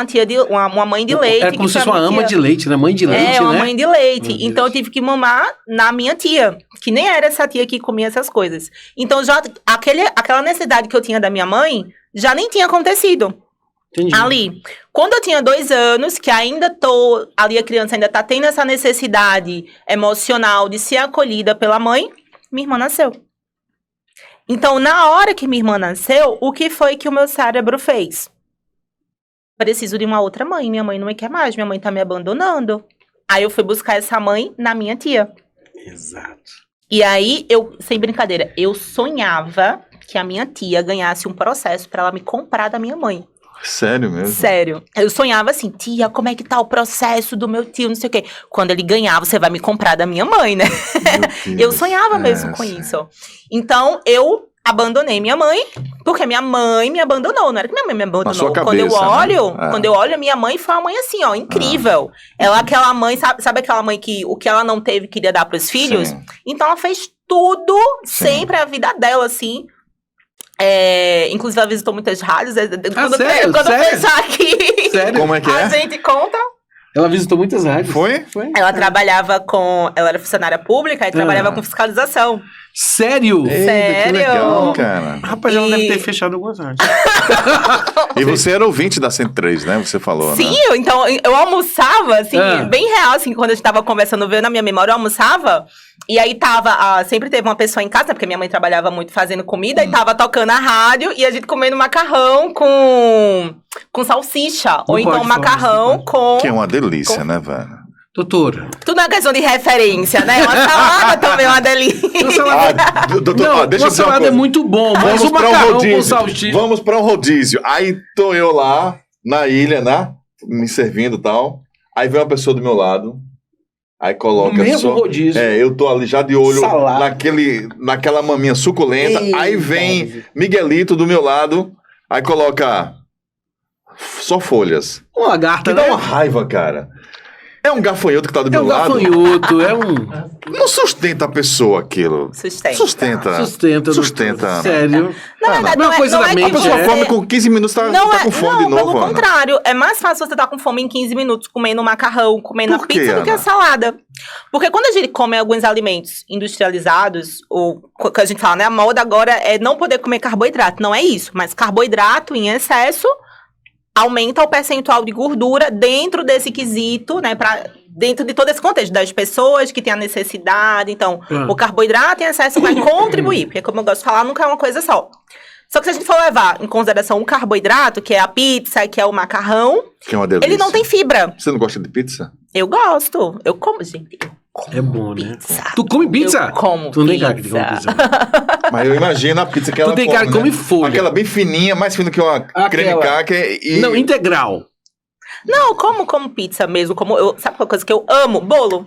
uma mãe de leite. Era como se fosse uma ama de leite, né? Mãe de leite, né? Uma mãe de leite. Então, eu tive que mamar na minha tia. Que nem era essa tia que comia essas coisas. Então, já aquela necessidade que eu tinha da minha mãe, já nem tinha acontecido. Entendi. Ali, quando eu tinha 2 anos, que ainda ali a criança ainda tá tendo essa necessidade emocional de ser acolhida pela mãe, minha irmã nasceu. Então, na hora que minha irmã nasceu, o que foi que o meu cérebro fez? Preciso de uma outra mãe, minha mãe não me quer mais, minha mãe tá me abandonando. Aí eu fui buscar essa mãe na minha tia. Exato. E aí, sem brincadeira, eu sonhava que a minha tia ganhasse um processo pra ela me comprar da minha mãe. Sério mesmo? Sério. Eu sonhava assim, tia, como é que tá o processo do meu tio, não sei o quê. Quando ele ganhava, você vai me comprar da minha mãe, né? Eu sonhava mesmo com isso. Então, eu abandonei minha mãe, porque minha mãe me abandonou. Não era que minha mãe me abandonou. Na sua cabeça, quando eu olho, minha mãe foi uma mãe assim, ó, incrível. Ela, aquela mãe, sabe aquela mãe que o que ela não teve, queria dar pros filhos? Sim. Então, ela fez tudo sempre a vida dela, assim. Inclusive, ela visitou muitas rádios. Quando eu pensar aqui, Sério? Como é que a gente conta. Ela visitou muitas rádios. Foi? Ela trabalhava ela era funcionária pública e trabalhava com fiscalização. Sério? Eita, que Sério? legal, cara. Rapaz, ela deve ter fechado algumas artes. E você era ouvinte da 103, né? Você falou, Sim, né? então eu almoçava, assim, bem real, assim, quando a gente tava conversando, veio na minha memória, eu almoçava, e aí sempre teve uma pessoa em casa, né, porque minha mãe trabalhava muito fazendo comida, e tava tocando a rádio, e a gente comendo macarrão com salsicha, ou então pode falar macarrão isso, com... Que é uma delícia, né, velho? Doutora. Tudo é uma questão de referência, né? Uma salada também é uma delícia. Uma salada, Doutor, não, deixa uma eu dizer uma salada é coisa. muito bom, mas Vamos o para um macarrão com rodízio. salsicha... Vamos para um rodízio. Aí tô eu lá, na ilha, né? Me servindo e tal. Aí vem uma pessoa do meu lado. Aí coloca No mesmo rodízio. eu tô ali já de olho Salada. naquela maminha suculenta. Eita, aí vem Miguelito do meu lado. Aí coloca só folhas. Uma lagarta, Que dá né? uma raiva, cara. É um gafanhoto que tá do É meu um lado. gafanhoto, é um... Não sustenta a pessoa aquilo. Sustenta. Sustenta. Sustenta. Sério. Na verdade, Não é coisa da A mente, pessoa é. come com 15 minutos, tá com fome de novo, pelo Ana. contrário. É mais fácil você estar com fome em 15 minutos comendo macarrão, comendo Por a quê, pizza do que a Ana? salada. Porque quando a gente come alguns alimentos industrializados, ou que a gente fala, né? A moda agora é não poder comer carboidrato. Não é isso. Mas carboidrato em excesso aumenta o percentual de gordura dentro desse quesito, né? Dentro de todo esse contexto, das pessoas que têm a necessidade. Então, o carboidrato em excesso vai contribuir, porque como eu gosto de falar, nunca é uma coisa só. Só que se a gente for levar em consideração o carboidrato, que é a pizza, que é o macarrão, Que é uma delícia. ele não tem fibra. Você não gosta de pizza? Eu gosto. Eu como, gente. Eu como É bom, né? pizza. Tu come pizza? Eu como Tu não tem pizza. cara que come pizza. Mas eu imagino a pizza que ela tem come, cara que come folha. Aquela bem fininha, mais fina que uma creme cracker. E... Não, integral. Não, como pizza mesmo. Sabe qual coisa que eu amo? Bolo.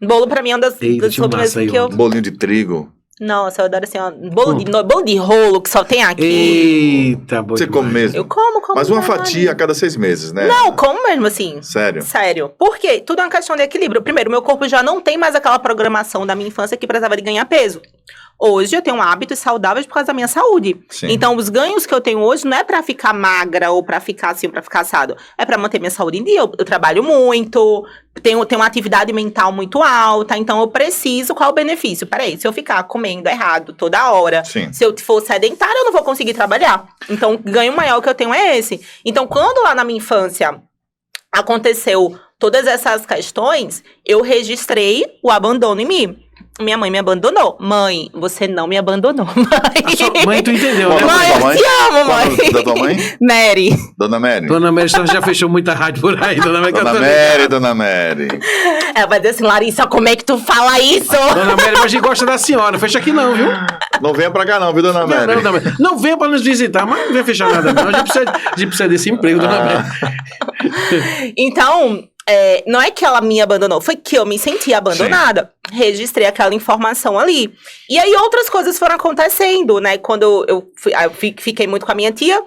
Bolo pra mim é uma das Eita, tinha sobremesas massa aí, que eu... ó. Bolinho de trigo. Nossa, eu adoro assim, ó. Bolo de rolo que só tem aqui. Eita, bom Você come demais. mesmo? Eu como Mas uma demais. fatia a cada 6 meses, né? Não, como mesmo assim. Sério. Sério. Por quê? Tudo é uma questão de equilíbrio. Primeiro, meu corpo já não tem mais aquela programação da minha infância que precisava de ganhar peso. Hoje eu tenho hábitos saudáveis por causa da minha saúde. Sim. Então, os ganhos que eu tenho hoje não é pra ficar magra ou pra ficar assim, ou pra ficar assado. É pra manter minha saúde em dia. Eu trabalho muito, tenho uma atividade mental muito alta, então eu preciso. Qual é o benefício? Peraí, se eu ficar comendo errado toda hora, Sim. se eu for sedentária, eu não vou conseguir trabalhar. Então, o ganho maior que eu tenho é esse. Então, quando lá na minha infância aconteceu todas essas questões, eu registrei o abandono em mim. Minha mãe me abandonou. Mãe, você não me abandonou, mãe. A sua mãe, tu entendeu, Qual né? o nome Mãe, da eu mãe? te amo, Qual o mãe. nome da tua mãe? Mary. Dona Mary. Dona Mary já fechou muita rádio por aí, Dona Mary. Dona Mary, Dona Mary. Ela vai dizer assim, Larissa, como é que tu fala isso? Dona Mary, mas a gente gosta da senhora. Fecha aqui não, viu? Não venha pra cá não, viu, Dona Mary? Não, Dona Mary. Não venha pra nos visitar, mas não venha fechar nada não. A gente precisa desse emprego, Dona Mary. Então, não é que ela me abandonou, foi que eu me senti abandonada. Registrei aquela informação ali. E aí outras coisas foram acontecendo, né? Quando eu fiquei muito com a minha tia,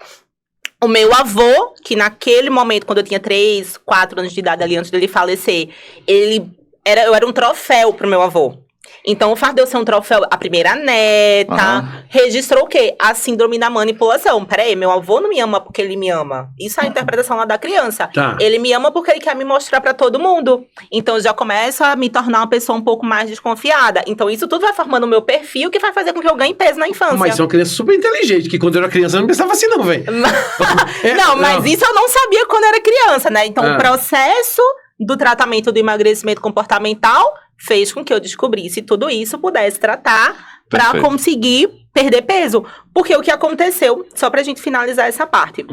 o meu avô, que naquele momento, quando eu tinha 3, 4 anos de idade ali, antes dele falecer, eu era um troféu pro meu avô. Então, o fato de eu ser um troféu, a primeira neta, registrou o quê? A síndrome da manipulação. Peraí, meu avô não me ama porque ele me ama. Isso é a interpretação lá da criança. Tá. Ele me ama porque ele quer me mostrar pra todo mundo. Então, eu já começo a me tornar uma pessoa um pouco mais desconfiada. Então, isso tudo vai formando o meu perfil, que vai fazer com que eu ganhe peso na infância. Mas é uma criança super inteligente, que quando eu era criança eu não pensava assim não, velho. Não, mas isso eu não sabia quando eu era criança, né? Então, o processo do tratamento do emagrecimento comportamental fez com que eu descobrisse tudo isso, pudesse tratar para Perfeito. conseguir perder peso. Porque o que aconteceu, só pra gente finalizar essa parte.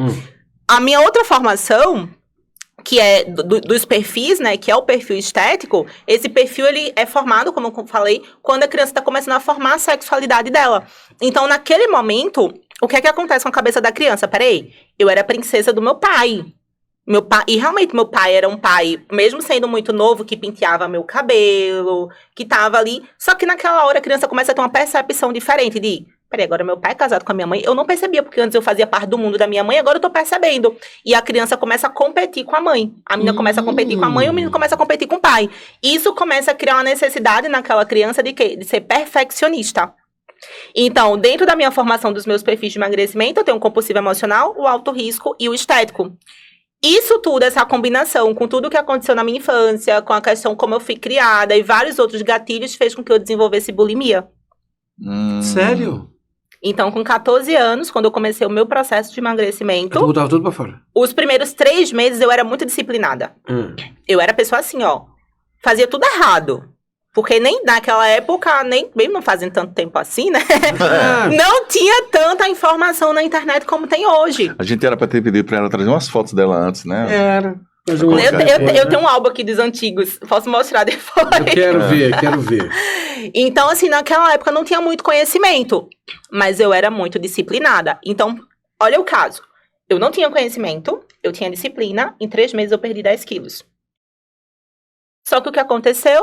A minha outra formação, que é dos perfis, né, que é o perfil estético, esse perfil ele é formado, como eu falei, quando a criança está começando a formar a sexualidade dela. Então, naquele momento, o que é que acontece com a cabeça da criança? Peraí, eu era a princesa do meu pai. E realmente meu pai era um pai, mesmo sendo muito novo, que penteava meu cabelo, que tava ali. Só que naquela hora a criança começa a ter uma percepção diferente de... Peraí, agora meu pai é casado com a minha mãe. Eu não percebia, porque antes eu fazia parte do mundo da minha mãe, agora eu tô percebendo. E a criança começa a competir com a mãe. A menina começa a competir com a mãe, o menino começa a competir com o pai. Isso começa a criar uma necessidade naquela criança de quê? De ser perfeccionista. Então, dentro da minha formação dos meus perfis de emagrecimento, eu tenho o compulsivo emocional, o alto risco e o estético. Isso tudo, essa combinação com tudo que aconteceu na minha infância, com a questão como eu fui criada e vários outros gatilhos, fez com que eu desenvolvesse bulimia. Sério? Então, com 14 anos, quando eu comecei o meu processo de Tu emagrecimento, botava tudo pra fora. os primeiros 3 meses eu era muito disciplinada. Eu era pessoa assim, ó, fazia tudo errado. Porque nem naquela época, nem mesmo não fazem tanto tempo assim, né? Não tinha tanta informação na internet como tem hoje. A gente era pra ter pedido pra ela trazer umas fotos dela antes, né? Era. Eu tenho um álbum aqui dos antigos, posso mostrar depois. Eu quero ver. Então, assim, naquela época não tinha muito conhecimento, mas eu era muito disciplinada. Então, olha o caso. Eu não tinha conhecimento, eu tinha disciplina, em 3 meses eu perdi 10 quilos. Só que o que aconteceu?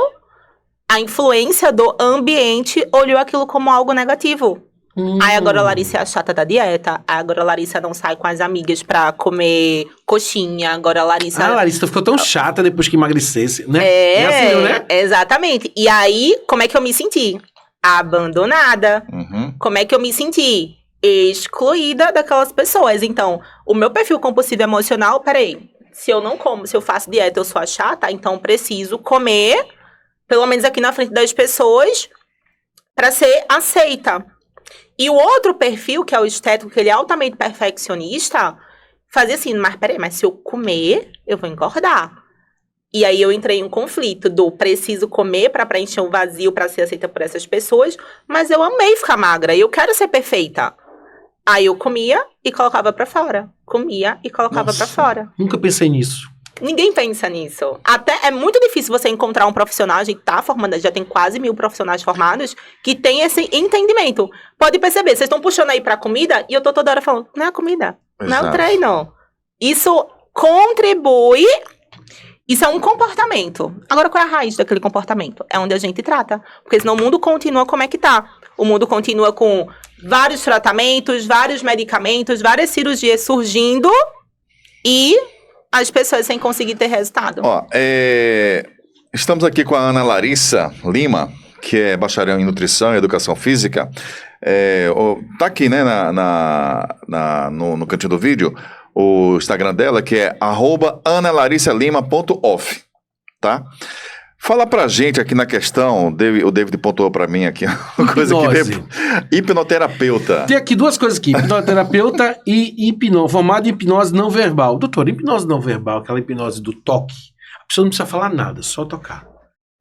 A influência do ambiente olhou aquilo como algo negativo. Aí agora a Larissa é a chata da dieta. Aí agora a Larissa não sai com as amigas pra comer coxinha. Agora a Larissa... Ah, Larissa, tu ficou tão chata depois que emagrecesse, né? É, assim, né? Exatamente. E aí, como é que eu me senti? Abandonada. Como é que eu me senti? Excluída daquelas pessoas. Então, o meu perfil compulsivo emocional, peraí. Se eu não como, se eu faço dieta, eu sou a chata, então preciso comer, pelo menos aqui na frente das pessoas, pra ser aceita. E o outro perfil, que é o estético, que ele é altamente perfeccionista, fazia assim, mas peraí, mas se eu comer, eu vou engordar. E aí eu entrei em um conflito do preciso comer pra preencher um vazio, pra ser aceita por essas pessoas, mas eu amei ficar magra, e eu quero ser perfeita. Aí eu comia e colocava pra fora. Comia e colocava pra fora. Nunca pensei nisso. Ninguém pensa nisso. Até é muito difícil você encontrar um profissional, a gente tá formando, já tem quase 1000 profissionais formados, que tem esse entendimento. Pode perceber, vocês estão puxando aí pra comida, e eu tô toda hora falando, não é a comida, não é o treino. Isso contribui, isso é um comportamento. Agora, qual é a raiz daquele comportamento? É onde a gente trata. Porque senão o mundo continua como é que tá. O mundo continua com vários tratamentos, vários medicamentos, várias cirurgias surgindo, e as pessoas sem conseguir ter resultado. Ó, estamos aqui com a Ana Larissa Lima, que é bacharel em Nutrição e Educação Física. Tá aqui, né, no cantinho do vídeo, o Instagram dela, que é @analarissalima.off, tá? Fala pra gente aqui na questão, o David pontuou pra mim aqui, uma coisa que hipnoterapeuta. Tem aqui 2 coisas aqui, hipnoterapeuta e formado em hipnose não verbal. Doutor, hipnose não verbal, aquela hipnose do toque, a pessoa não precisa falar nada, só tocar.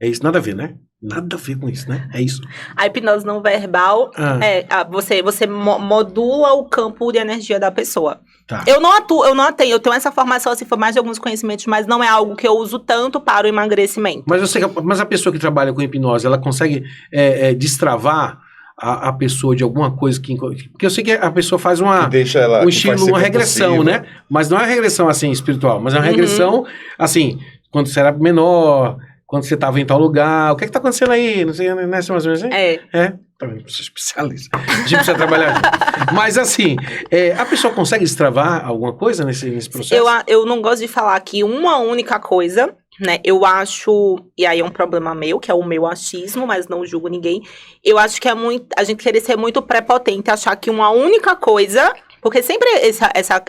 É isso, nada a ver, né? Nada a ver com isso, né? É isso. A hipnose não verbal você modula o campo de energia da pessoa. Tá. Eu tenho essa formação, assim, foi mais de alguns conhecimentos, mas não é algo que eu uso tanto para o emagrecimento. Mas a pessoa que trabalha com hipnose, ela consegue destravar a pessoa de alguma coisa que... Porque eu sei que a pessoa faz um estilo, uma regressão, né? Mas não é uma regressão, assim, espiritual, mas é uma regressão, assim, quando você era menor... Quando você estava em tal lugar, o que está acontecendo aí? Não sei, não é mais ou menos assim? Também sou especialista. A gente precisa trabalhar junto. Mas assim, a pessoa consegue destravar alguma coisa nesse processo? Eu não gosto de falar aqui uma única coisa, né? Eu acho, e aí é um problema meu, que é o meu achismo, mas não julgo ninguém. Eu acho que é muito, a gente querer ser muito prepotente, achar que uma única coisa, porque sempre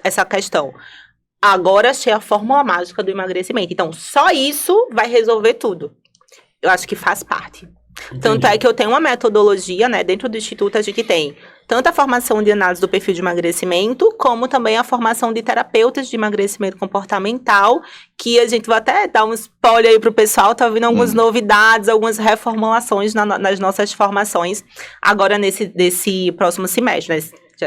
essa questão. Agora achei a fórmula mágica do emagrecimento. Então, só isso vai resolver tudo. Eu acho que faz parte. Entendi. Tanto é que eu tenho uma metodologia, né? Dentro do Instituto a gente tem tanto a formação de análise do perfil de emagrecimento, como também a formação de terapeutas de emagrecimento comportamental, que a gente vai até dar um spoiler aí pro pessoal, tá vindo algumas novidades, algumas reformulações nas nossas formações, agora nesse próximo semestre, né?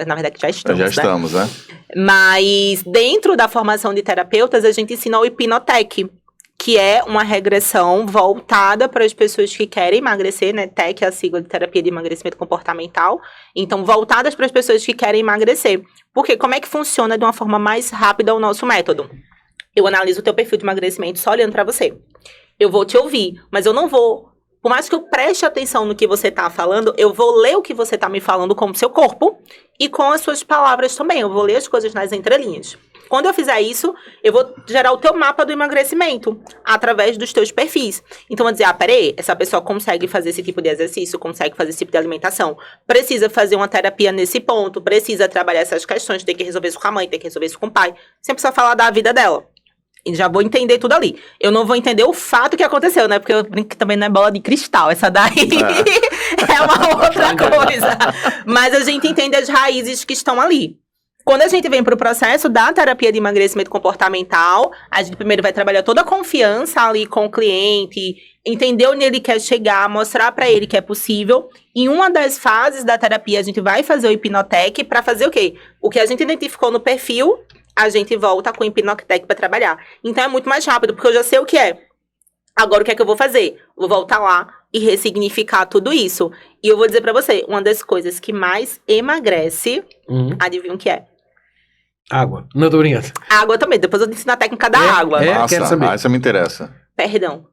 Na verdade, já estamos, né? Mas dentro da formação de terapeutas, a gente ensina o Hipnotec, que é uma regressão voltada para as pessoas que querem emagrecer, né? TEC é a sigla de terapia de emagrecimento comportamental. Então, voltadas para as pessoas que querem emagrecer. Porque como é que funciona de uma forma mais rápida o nosso método? Eu analiso o teu perfil de emagrecimento só olhando para você. Eu vou te ouvir, mas eu não vou... Por mais que eu preste atenção no que você está falando, eu vou ler o que você está me falando com o seu corpo e com as suas palavras também. Eu vou ler as coisas nas entrelinhas. Quando eu fizer isso, eu vou gerar o teu mapa do emagrecimento através dos teus perfis. Então, eu vou dizer, peraí, essa pessoa consegue fazer esse tipo de exercício, consegue fazer esse tipo de alimentação, precisa fazer uma terapia nesse ponto, precisa trabalhar essas questões, tem que resolver isso com a mãe, tem que resolver isso com o pai. Sempre precisa falar da vida dela. Já vou entender tudo ali. Eu não vou entender o fato que aconteceu, né? Porque eu brinco que também não é bola de cristal. Essa daí é uma outra coisa. Mas a gente entende as raízes que estão ali. Quando a gente vem para o processo da terapia de emagrecimento comportamental, a gente primeiro vai trabalhar toda a confiança ali com o cliente, entender onde ele quer chegar, mostrar para ele que é possível. Em uma das fases da terapia, a gente vai fazer o hipnotec para fazer o quê? O que a gente identificou no perfil, a gente volta com o hipnotec para trabalhar. Então é muito mais rápido, porque eu já sei o que é. Agora o que é que eu vou fazer? Vou voltar lá e ressignificar tudo isso. E eu vou dizer para você, uma das coisas que mais emagrece, adivinha o que é? Água. Não, tô brincando. Água também. Depois eu te ensino a técnica da água. Quero saber. Essa me interessa. Perdão.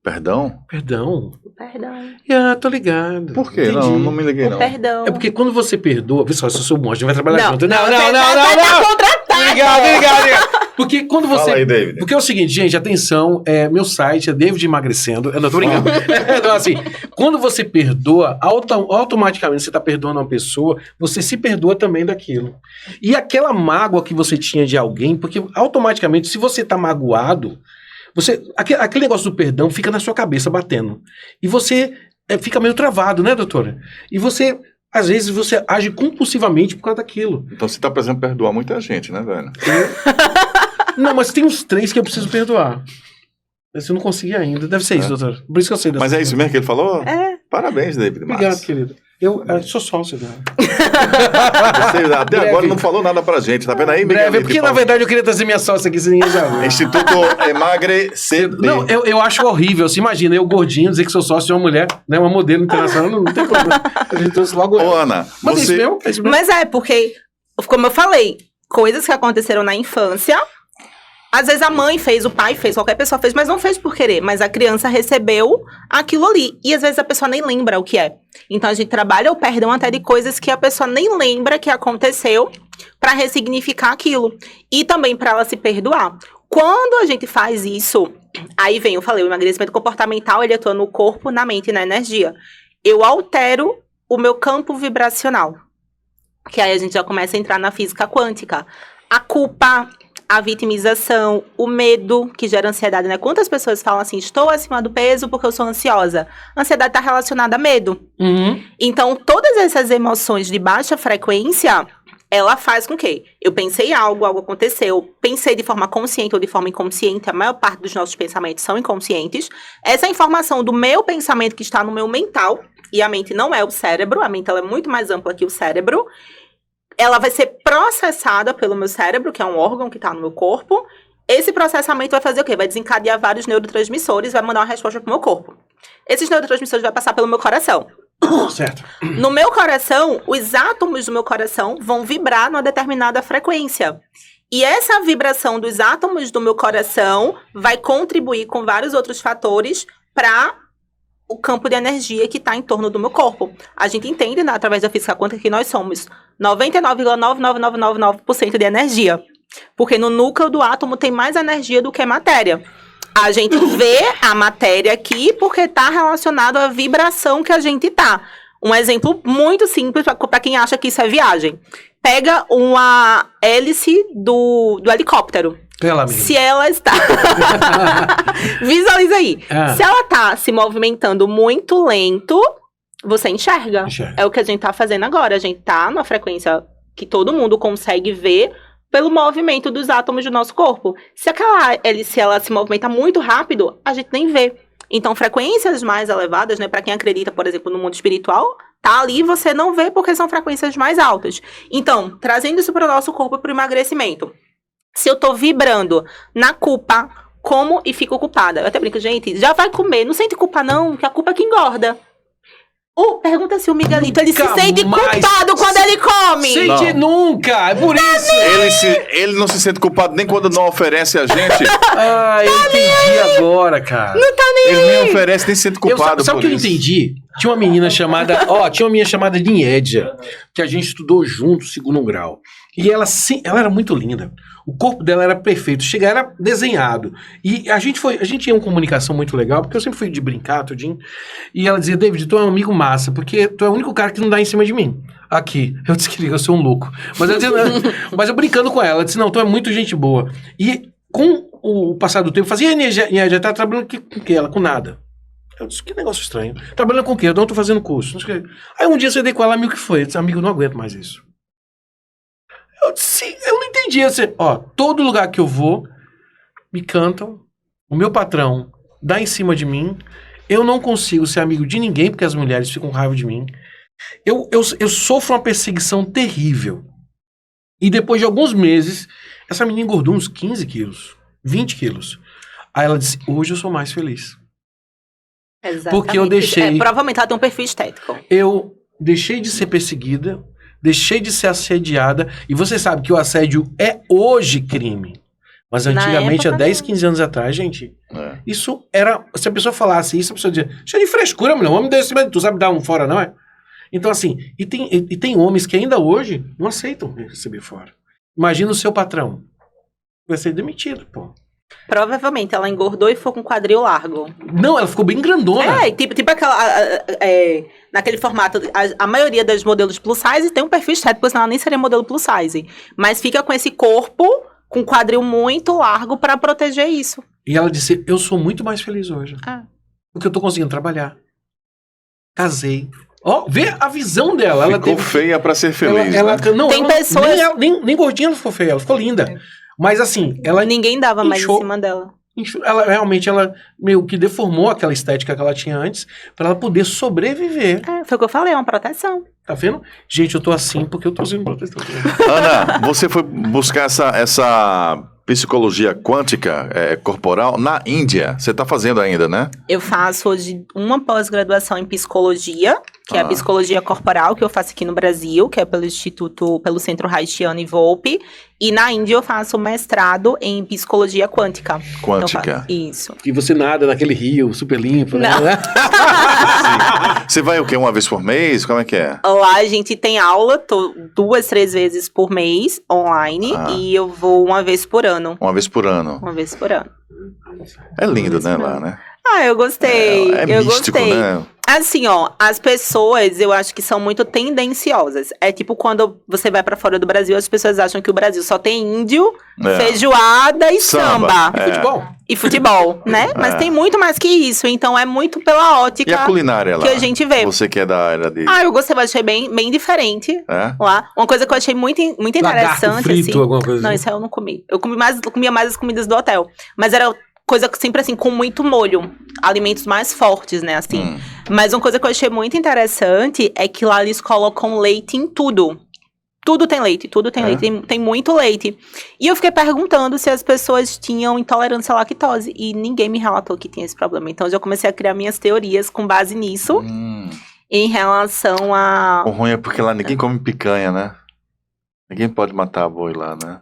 Perdão? Perdão? Perdão. Tô ligado. Por quê? Entendi. Não me liguei, não. Perdão. É porque quando você perdoa... Pessoal, se eu sou bom, a gente vai trabalhar junto. Não. Tá contratado. Obrigado. Porque quando você... Fala aí, David. Porque é o seguinte, gente, atenção, meu site é David Emagrecendo. Eu não tô brincando. Então, assim, quando você perdoa, automaticamente você tá perdoando uma pessoa, você se perdoa também daquilo. E aquela mágoa que você tinha de alguém, porque automaticamente, se você tá magoado, aquele negócio do perdão fica na sua cabeça batendo. E você fica meio travado, né, doutora? E você... Às vezes você age compulsivamente por causa daquilo. Então você tá, por exemplo, perdoar muita gente, né, velho? Não, mas tem uns 3 que eu preciso perdoar. Esse eu não consegui ainda. Deve ser isso, doutor. Por isso que eu sei dessa Mas é isso mesmo que ele falou? É. Parabéns, David. Obrigado, querido. Eu sou sócio dela. Você até agora não falou nada pra gente, tá vendo aí, Miguel? Breve, porque na verdade eu queria trazer minha sócia aqui, sem já. Instituto Emagrecendo. Não, eu acho horrível. Você imagina, eu gordinho, dizer que sou sócio de uma mulher, né, uma modelo internacional, não tem problema. A gente trouxe logo Ô, Ana, Mas você... isso mesmo? Mas porque, como eu falei, coisas que aconteceram na infância, às vezes a mãe fez, o pai fez, qualquer pessoa fez, mas não fez por querer. Mas a criança recebeu aquilo ali. E às vezes a pessoa nem lembra o que é. Então a gente trabalha o perdão até de coisas que a pessoa nem lembra que aconteceu para ressignificar aquilo. E também para ela se perdoar. Quando a gente faz isso, aí vem, eu falei, o emagrecimento comportamental, ele atua no corpo, na mente e na energia. Eu altero o meu campo vibracional. Que aí a gente já começa a entrar na física quântica. A culpa, a vitimização, o medo, que gera ansiedade, né? Quantas pessoas falam assim, estou acima do peso porque eu sou ansiosa? Ansiedade está relacionada a medo. Então, todas essas emoções de baixa frequência, ela faz com que eu pensei algo aconteceu, pensei de forma consciente ou de forma inconsciente, a maior parte dos nossos pensamentos são inconscientes. Essa informação do meu pensamento que está no meu mental, e a mente não é o cérebro, a mente ela é muito mais ampla que o cérebro, ela vai ser processada pelo meu cérebro, que é um órgão que está no meu corpo. Esse processamento vai fazer o quê? Vai desencadear vários neurotransmissores, vai mandar uma resposta pro meu corpo. Esses neurotransmissores vão passar pelo meu coração. Certo. No meu coração, os átomos do meu coração vão vibrar numa determinada frequência. E essa vibração dos átomos do meu coração vai contribuir com vários outros fatores para o campo de energia que está em torno do meu corpo. A gente entende, né, através da física quântica, que nós somos 99,99999% de energia. Porque no núcleo do átomo tem mais energia do que matéria. A gente vê a matéria aqui porque está relacionado à vibração que a gente tá. Um exemplo muito simples para quem acha que isso é viagem. Pega uma hélice do helicóptero. Se ela está... Visualiza aí. Se ela está se movimentando muito lento, você enxerga. É o que a gente está fazendo agora. A gente está numa frequência que todo mundo consegue ver pelo movimento dos átomos do nosso corpo. Se aquela hélice ela se movimenta muito rápido, a gente nem vê. Então, frequências mais elevadas, né, para quem acredita, por exemplo, no mundo espiritual, tá ali, você não vê porque são frequências mais altas. Então, trazendo isso para o nosso corpo, para o emagrecimento. Se eu tô vibrando na culpa, como e fico culpada. Eu até brinco, gente, já vai comer. Não sente culpa não, que a culpa é que engorda. Pergunta se o Miguelito, ele se sente culpado quando ele come. Sente nunca, é por isso. Ele não se sente culpado nem quando não oferece a gente. Eu entendi agora, cara. Não tá nem Ele nem oferece, nem se sente culpado sabe o por que isso. Eu entendi? Tinha uma menina chamada, chamada Niédia, que a gente estudou junto, segundo grau. E ela era muito linda. O corpo dela era perfeito, era desenhado. E a gente tinha uma comunicação muito legal, porque eu sempre fui de brincar, tudinho. E ela dizia, David, tu é um amigo massa, porque tu é o único cara que não dá em cima de mim. Aqui. Eu disse que eu sou um louco. Mas eu brincando com ela, ela disse, não, tu é muito gente boa. E com o passar do tempo, fazia energia, tá trabalhando com o que? Ela, com nada. Eu disse, que negócio estranho. Trabalhando com o quê? Eu não tô fazendo curso. Não sei o quê. Aí um dia eu dei com ela, amigo, o que foi? Eu disse, amigo, eu não aguento mais isso. Eu disse, eu não entendi. Eu disse, todo lugar que eu vou, me cantam, o meu patrão dá em cima de mim, eu não consigo ser amigo de ninguém, porque as mulheres ficam com raiva de mim. Eu sofro uma perseguição terrível. E depois de alguns meses, essa menina engordou uns 15 quilos, 20 quilos. Aí ela disse, hoje eu sou mais feliz. Exatamente. Porque eu deixei... provavelmente ela tem um perfil estético. Eu deixei de ser perseguida, deixei de ser assediada, e você sabe que o assédio é hoje crime. Mas antigamente, há 10, 15 anos atrás, gente, isso era... Se a pessoa falasse isso, a pessoa dizia, cheio de frescura, mulher, o homem desse, tu sabe dar um fora, não é? Então, assim, e tem homens que ainda hoje não aceitam receber fora. Imagina o seu patrão. Vai ser demitido, pô. Provavelmente ela engordou e ficou com quadril largo. Não, ela ficou bem grandona. Tipo aquela... naquele formato, a maioria das modelos plus size tem um perfil estético, porque senão ela nem seria modelo plus size. Mas fica com esse corpo, com quadril muito largo pra proteger isso. E ela disse, eu sou muito mais feliz hoje. Porque eu tô conseguindo trabalhar. Casei. Vê a visão dela. Ficou ela feia pra ser feliz, Tem pessoas... Nem gordinha ela ficou feia, ela ficou linda. Mas assim, ela... Ninguém dava mais em cima dela. Ela realmente, meio que deformou aquela estética que ela tinha antes pra ela poder sobreviver. Foi o que eu falei, é uma proteção. Tá vendo? Gente, eu tô assim porque eu tô usando proteção. Ana, você foi buscar essa psicologia quântica corporal na Índia. Você tá fazendo ainda, né? Eu faço hoje uma pós-graduação em psicologia, que é a psicologia corporal, que eu faço aqui no Brasil, que é pelo Centro Haitiano e Volpe. E na Índia eu faço mestrado em psicologia quântica. Quântica. Isso. E você nada naquele rio super limpo, né? Você vai o quê? Uma vez por mês? Como é que é? Lá a gente tem aula 2, 3 vezes por mês, online, e eu vou uma vez por ano. Uma vez por ano. Uma vez por ano. É lindo, né, lá, né? Eu gostei. É místico, gostei. Né? Assim, as pessoas, eu acho que são muito tendenciosas. É tipo quando você vai pra fora do Brasil, as pessoas acham que o Brasil só tem índio, feijoada e samba. E futebol. E futebol, né? Mas tem muito mais que isso. Então é muito pela ótica e a culinária lá, que a gente vê. Você que é da área de... Eu gostei, mas achei bem diferente lá. Uma coisa que eu achei muito interessante, frito, assim. Alguma coisa não, assim. Isso aí eu não comi. Eu comia mais as comidas do hotel. Mas era coisa sempre assim, com muito molho. Alimentos mais fortes, né, assim. Mas uma coisa que eu achei muito interessante é que lá eles colocam leite em tudo. Tudo tem leite, tem muito leite. E eu fiquei perguntando se as pessoas tinham intolerância à lactose. E ninguém me relatou que tinha esse problema. Então, eu já comecei a criar minhas teorias com base nisso. Em relação a... O ruim é porque lá ninguém come picanha, né? Ninguém pode matar boi lá, né?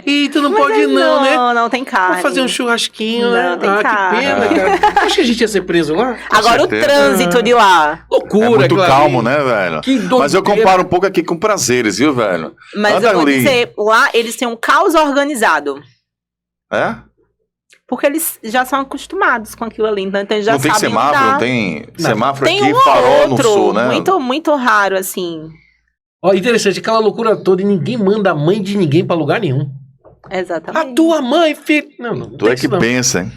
Ih, tu não pode não, né? Não, tem carne. Vou fazer um churrasquinho, não, né? Tem carne. Que pena, cara. Acho que a gente ia ser preso lá. Agora certeza. O trânsito de lá. Loucura, É muito calmo, ali. né, velho? Que doideira. Mas eu comparo um pouco aqui com prazeres, viu, velho? Mas eu vou dizer, lá eles têm um caos organizado. É? Porque eles já são acostumados com aquilo ali, então eles já sabem Não tem semáforo, andar. não tem semáforo Tem aqui, um farol outro, no sul, né? muito, muito raro, assim. Interessante, aquela loucura toda e ninguém manda a mãe de ninguém pra lugar nenhum. Exatamente. A tua mãe, filho... Não Tu é que pensa, hein?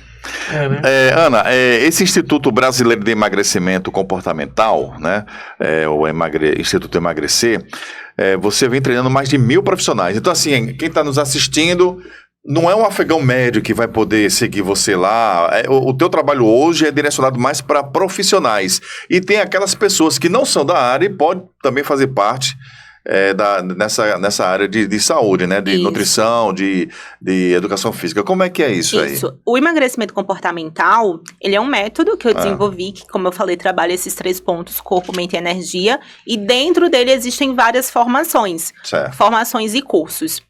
Né? Ana, esse Instituto Brasileiro de Emagrecimento Comportamental, né? Instituto Emagrecer, você vem treinando mais de 1.000 profissionais. Então, assim, quem está nos assistindo... Não é um afegão médio que vai poder seguir você lá. O teu trabalho hoje é direcionado mais para profissionais. E tem aquelas pessoas que não são da área e podem também fazer parte nessa área de saúde, né? De nutrição, de educação física. Como é que é isso aí? O emagrecimento comportamental, ele é um método que eu desenvolvi, que, como eu falei, trabalha esses 3 pontos, corpo, mente e energia. E dentro dele existem várias formações. Certo. Formações e cursos.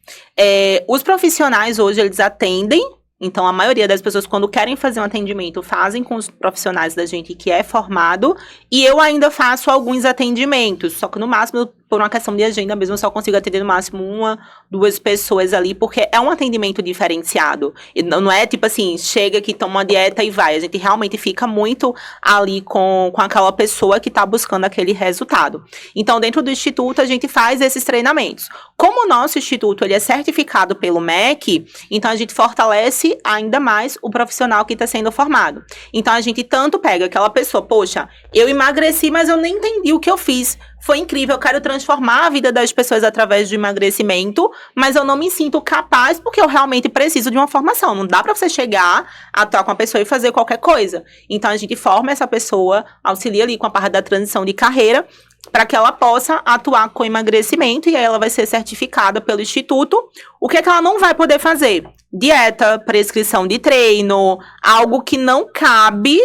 Os profissionais hoje, eles atendem. Então, a maioria das pessoas, quando querem fazer um atendimento, fazem com os profissionais da gente que é formado. E eu ainda faço alguns atendimentos. Só que, no máximo, eu por uma questão de agenda mesmo, eu só consigo atender no máximo 1, 2 pessoas ali, porque é um atendimento diferenciado. E não é tipo assim, chega aqui, toma uma dieta e vai. A gente realmente fica muito ali com aquela pessoa que está buscando aquele resultado. Então, dentro do Instituto, a gente faz esses treinamentos. Como o nosso Instituto ele é certificado pelo MEC, então a gente fortalece ainda mais o profissional que está sendo formado. Então, a gente tanto pega aquela pessoa, poxa, eu emagreci, mas eu nem entendi o que eu fiz. Foi incrível, eu quero transformar a vida das pessoas através do emagrecimento, mas eu não me sinto capaz porque eu realmente preciso de uma formação. Não dá pra você chegar, atuar com a pessoa e fazer qualquer coisa. Então, a gente forma essa pessoa, auxilia ali com a parte da transição de carreira, para que ela possa atuar com emagrecimento e aí ela vai ser certificada pelo Instituto. O que é que ela não vai poder fazer? Dieta, prescrição de treino, algo que não cabe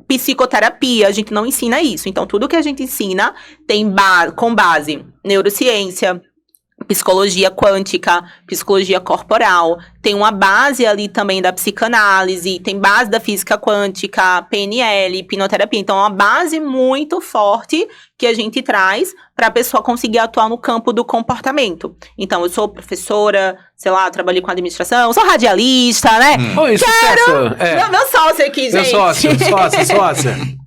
psicoterapia, a gente não ensina isso. Então, tudo que a gente ensina tem com base neurociência, psicologia quântica, psicologia corporal, tem uma base ali também da psicanálise, tem base da física quântica, PNL, hipnoterapia. Então, é uma base muito forte que a gente traz para a pessoa conseguir atuar no campo do comportamento. Então, eu sou professora, sei lá, trabalhei com administração, sou radialista, né? Oi, sucesso! Meu sócio aqui, gente. Meu sócia.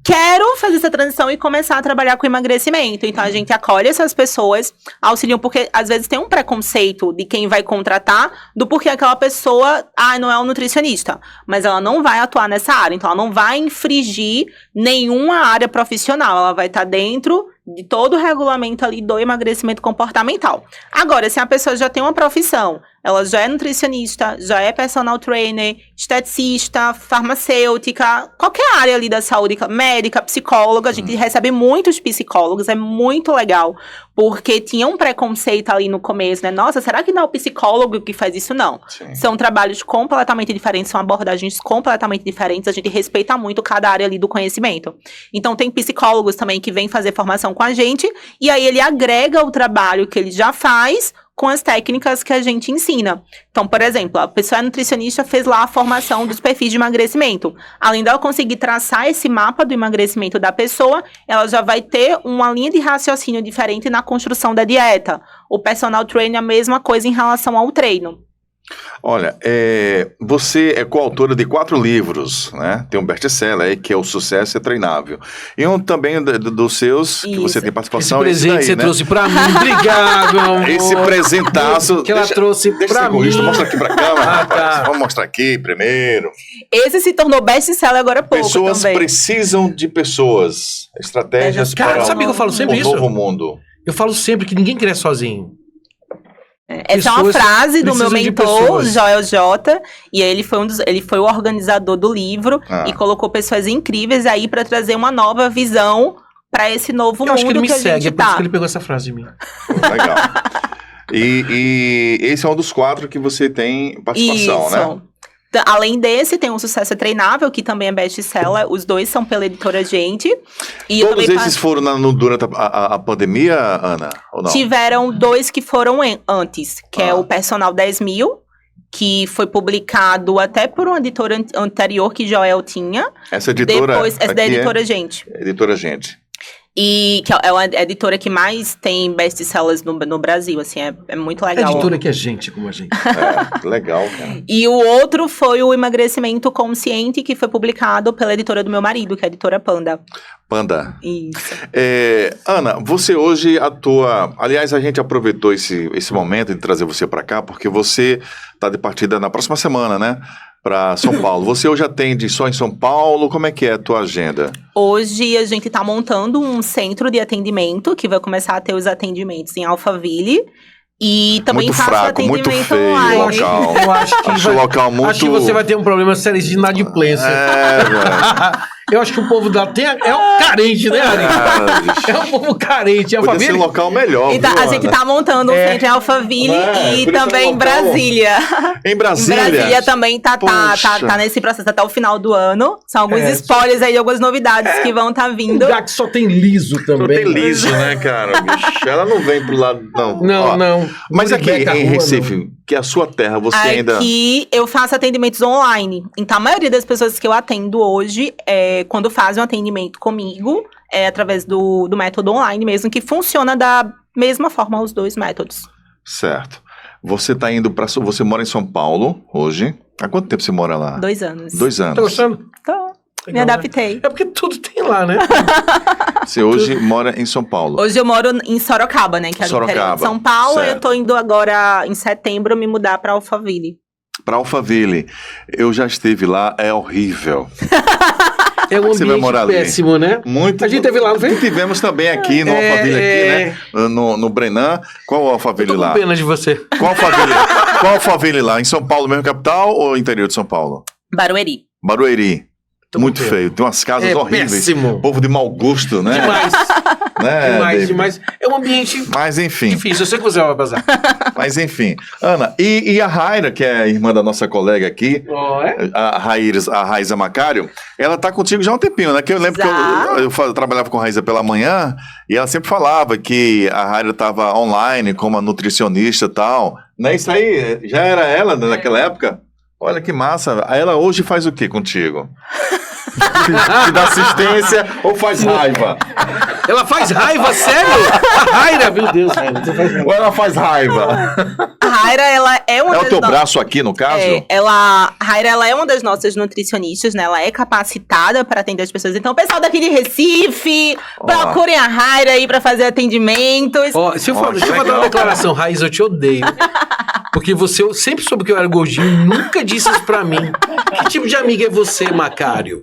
Quero fazer essa transição e começar a trabalhar com emagrecimento. Então, a gente acolhe essas pessoas, auxiliam, porque às vezes tem um preconceito de quem vai contratar, do porquê aquela pessoa, não é um nutricionista. Mas ela não vai atuar nessa área, então ela não vai infringir nenhuma área profissional. Ela vai estar dentro de todo o regulamento ali do emagrecimento comportamental. Agora, se a pessoa já tem uma profissão, ela já é nutricionista, já é personal trainer, esteticista, farmacêutica, qualquer área ali da saúde, médica, psicóloga, a gente recebe muitos psicólogos, é muito legal, porque tinha um preconceito ali no começo, né? Nossa, será que não é o psicólogo que faz isso? Não. Sim. São trabalhos completamente diferentes, são abordagens completamente diferentes, a gente respeita muito cada área ali do conhecimento. Então, tem psicólogos também que vêm fazer formação com a gente, e aí ele agrega o trabalho que ele já faz com as técnicas que a gente ensina. Então, por exemplo, a pessoa nutricionista fez lá a formação dos perfis de emagrecimento. Além dela conseguir traçar esse mapa do emagrecimento da pessoa, ela já vai ter uma linha de raciocínio diferente na construção da dieta. O personal trainer, a mesma coisa em relação ao treino. Olha, você é coautora de 4 livros, né? Tem um best-seller aí, que é O Sucesso é Treinável. E um também dos seus, que você tem participação. Esse presente daí, você né? trouxe pra mim. Obrigado, meu amor. Esse presentaço. Que ela trouxe pra mim. Mostra aqui pra câmera, rapaz. Tá. Vamos mostrar aqui primeiro. Esse se tornou best-seller agora há pouco Pessoas também. precisam de pessoas. Estratégias Cara, para sabe que eu falo sempre um isso? novo mundo. Eu falo sempre que ninguém cresce sozinho. Essa é uma Pessoas frase do meu precisam de mentor, pessoas. Joel J. E aí ele foi o organizador do livro e colocou pessoas incríveis aí para trazer uma nova visão para esse novo Eu acho que mundo ele me a segue, gente é por isso tá. que ele pegou essa frase de mim. Pô, legal. E esse é um dos 4 que você tem participação, né? Além desse, tem um Sucesso é Treinável, que também é best-seller. Os 2 são pela editora Gente. E eu Todos também esses foram durante a pandemia, Ana? Ou não? tiveram 2 que foram antes, que é o Personal 10.000, que foi publicado até por uma editora anterior que Joel tinha. Essa editora Depois, essa da aqui editora Gente. Editora Gente. E que é uma editora que mais tem best-sellers no Brasil, assim, é muito É legal. editora que é gente como a gente. Legal, cara. E o outro foi o Emagrecimento Consciente, que foi publicado pela editora do meu marido, que é a editora Panda. Panda. Isso. Ana, você hoje atua... Aliás, a gente aproveitou esse momento de trazer você para cá, porque você está de partida na próxima semana, né? Para São Paulo. Você hoje atende só em São Paulo? Como é que é a tua agenda? Hoje a gente está montando um centro de atendimento, que vai começar a ter os atendimentos em Alphaville. E também Muito faço fraco, atendimento muito feio online. o local. Eu acho que Acho o local muito... Acho que você vai ter um problema sério de inadimplência. velho. Eu acho que o povo da é um carente, né, Ari? bicho. É um povo carente. É uma Podia ser um família. local melhor, Então, viu, a gente Ana? tá montando um centro em Alphaville Por e isso também é um em local- Brasília. Em Em Brasília? Brasília também tá Poxa. nesse processo até o final do ano. São alguns É, spoilers aí de algumas novidades que vão estar Um vindo. lugar que só tem liso Não também. tem liso, né, cara? Bicho, ela não vem pro lado... Não, Não, Ó, não. Mas aqui Beca em Rua, Recife, que é a sua terra, você ainda... Aqui eu faço atendimentos online. Então, a maioria das pessoas que eu atendo hoje, quando fazem um atendimento comigo, é através do método online mesmo, que funciona da mesma forma os dois métodos. Certo. Você tá indo para... Você mora em São Paulo hoje. Há quanto tempo você mora lá? 2 anos. 2 anos. Tá gostando? Tô. Me Legal, né? adaptei. É porque tudo tem lá, né? Você hoje mora em São Paulo. Hoje eu moro em Sorocaba, né? Que é no interior Sorocaba, de São Paulo. certo. Eu tô indo agora, em setembro, me mudar pra Alphaville. Para Alphaville. Eu já estive lá, é horrível. É um Você vai morar ambiente ali. péssimo, né? Muito. A gente teve lá, não foi? Tivemos também aqui no Alphaville, aqui, né? No Brenan. Qual o Alphaville Tô com lá? pena de você. Qual Alphaville? Qual Alphaville lá? Em São Paulo mesmo, capital ou interior de São Paulo? Barueri. Barueri. Tô com Muito pena. feio. Tem umas casas É horríveis. péssimo. Povo de mau gosto, né? Demais. Né, Demais, David? demais. É um ambiente Mas enfim. difícil. Eu sei que você vai passar. Mas enfim. Ana, e a Raira, que é a irmã da nossa colega aqui, Ó, é? a Raíza Macário, ela tá contigo já há um tempinho, né? Que eu lembro que eu trabalhava com a Raíza pela manhã e ela sempre falava que a Raíra tava online como nutricionista e tal. Não é isso aí? Já era ela naquela época? Olha que massa. Aí ela hoje faz o que contigo? Te dá assistência ou faz raiva? Ela faz raiva, sério? A Raira, meu Deus, Raira, você faz raiva. Ou ela faz raiva? A Raira, ela é uma É o das teu braço aqui, no caso? a Raira, ela é uma das nossas nutricionistas, né? Ela é capacitada para atender as pessoas. Então, o pessoal daqui de Recife, procurem a Raira aí para fazer atendimentos. Ó, deixa eu fazer legal. uma declaração. Raiz, eu te odeio. Porque você sempre soube que eu era gordinho e nunca disse isso pra mim. Que tipo de amiga é você, Macário?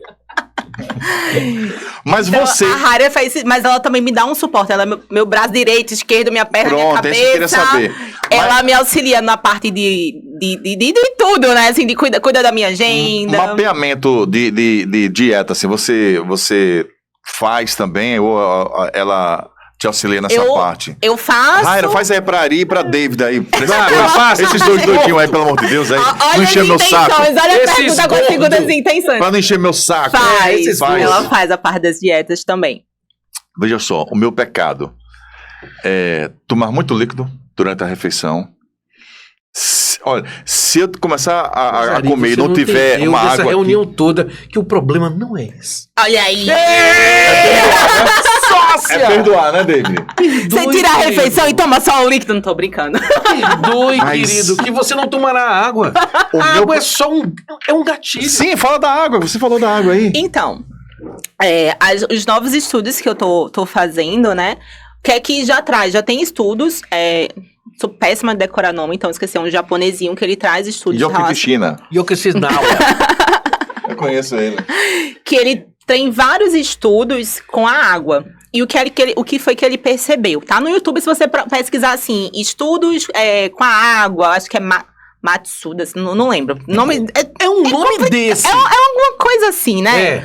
Mas Então, você... a Raira faz isso, mas ela também me dá um suporte. Ela é meu braço direito, esquerdo, minha perna, minha Pronto, cabeça. é isso que eu queria saber. Ela me auxilia na parte de tudo, né? Assim, de cuida da minha agenda. Mapeamento de dieta, assim, você faz também ou ela te auxilia nessa parte? Eu faço. Raira, faz aí pra Ari e pra David aí. Faça. Esses dois doidinhos aí, pelo amor de Deus, aí. Olha Não as encher meu saco. intenções, olha a Esses pergunta com as gordos. segundas intenções. Pra não encher meu saco. Faz. Faz. Ela faz a parte das dietas também. Veja só, o meu pecado é tomar muito líquido durante a refeição. Olha, se eu começar a Ari, comer e você não tiver entendeu uma dessa água reunião toda que o problema não é esse. Olha aí. aqui, é perdoar, né, David? Você tira a refeição e toma só o líquido. Não tô brincando. Perdoe, Mas- querido, que você não tomará água. O A meu- água é só um gatilho. Sim, fala da água. Você falou da água aí. Então, os novos estudos que eu tô fazendo, né? Que é que já tem estudos. Sou péssima de decorar nome, então esqueci, é um japonesinho que ele traz estudos Yoki Kishina. Yokosunawa. Eu conheço ele. que ele tem vários estudos com a água. E o que foi que ele percebeu? Tá no YouTube, se você pesquisar assim, estudos com a água, acho que é Matsuda, assim, não lembro. Nome, É um nome desse. é alguma coisa assim, né? É.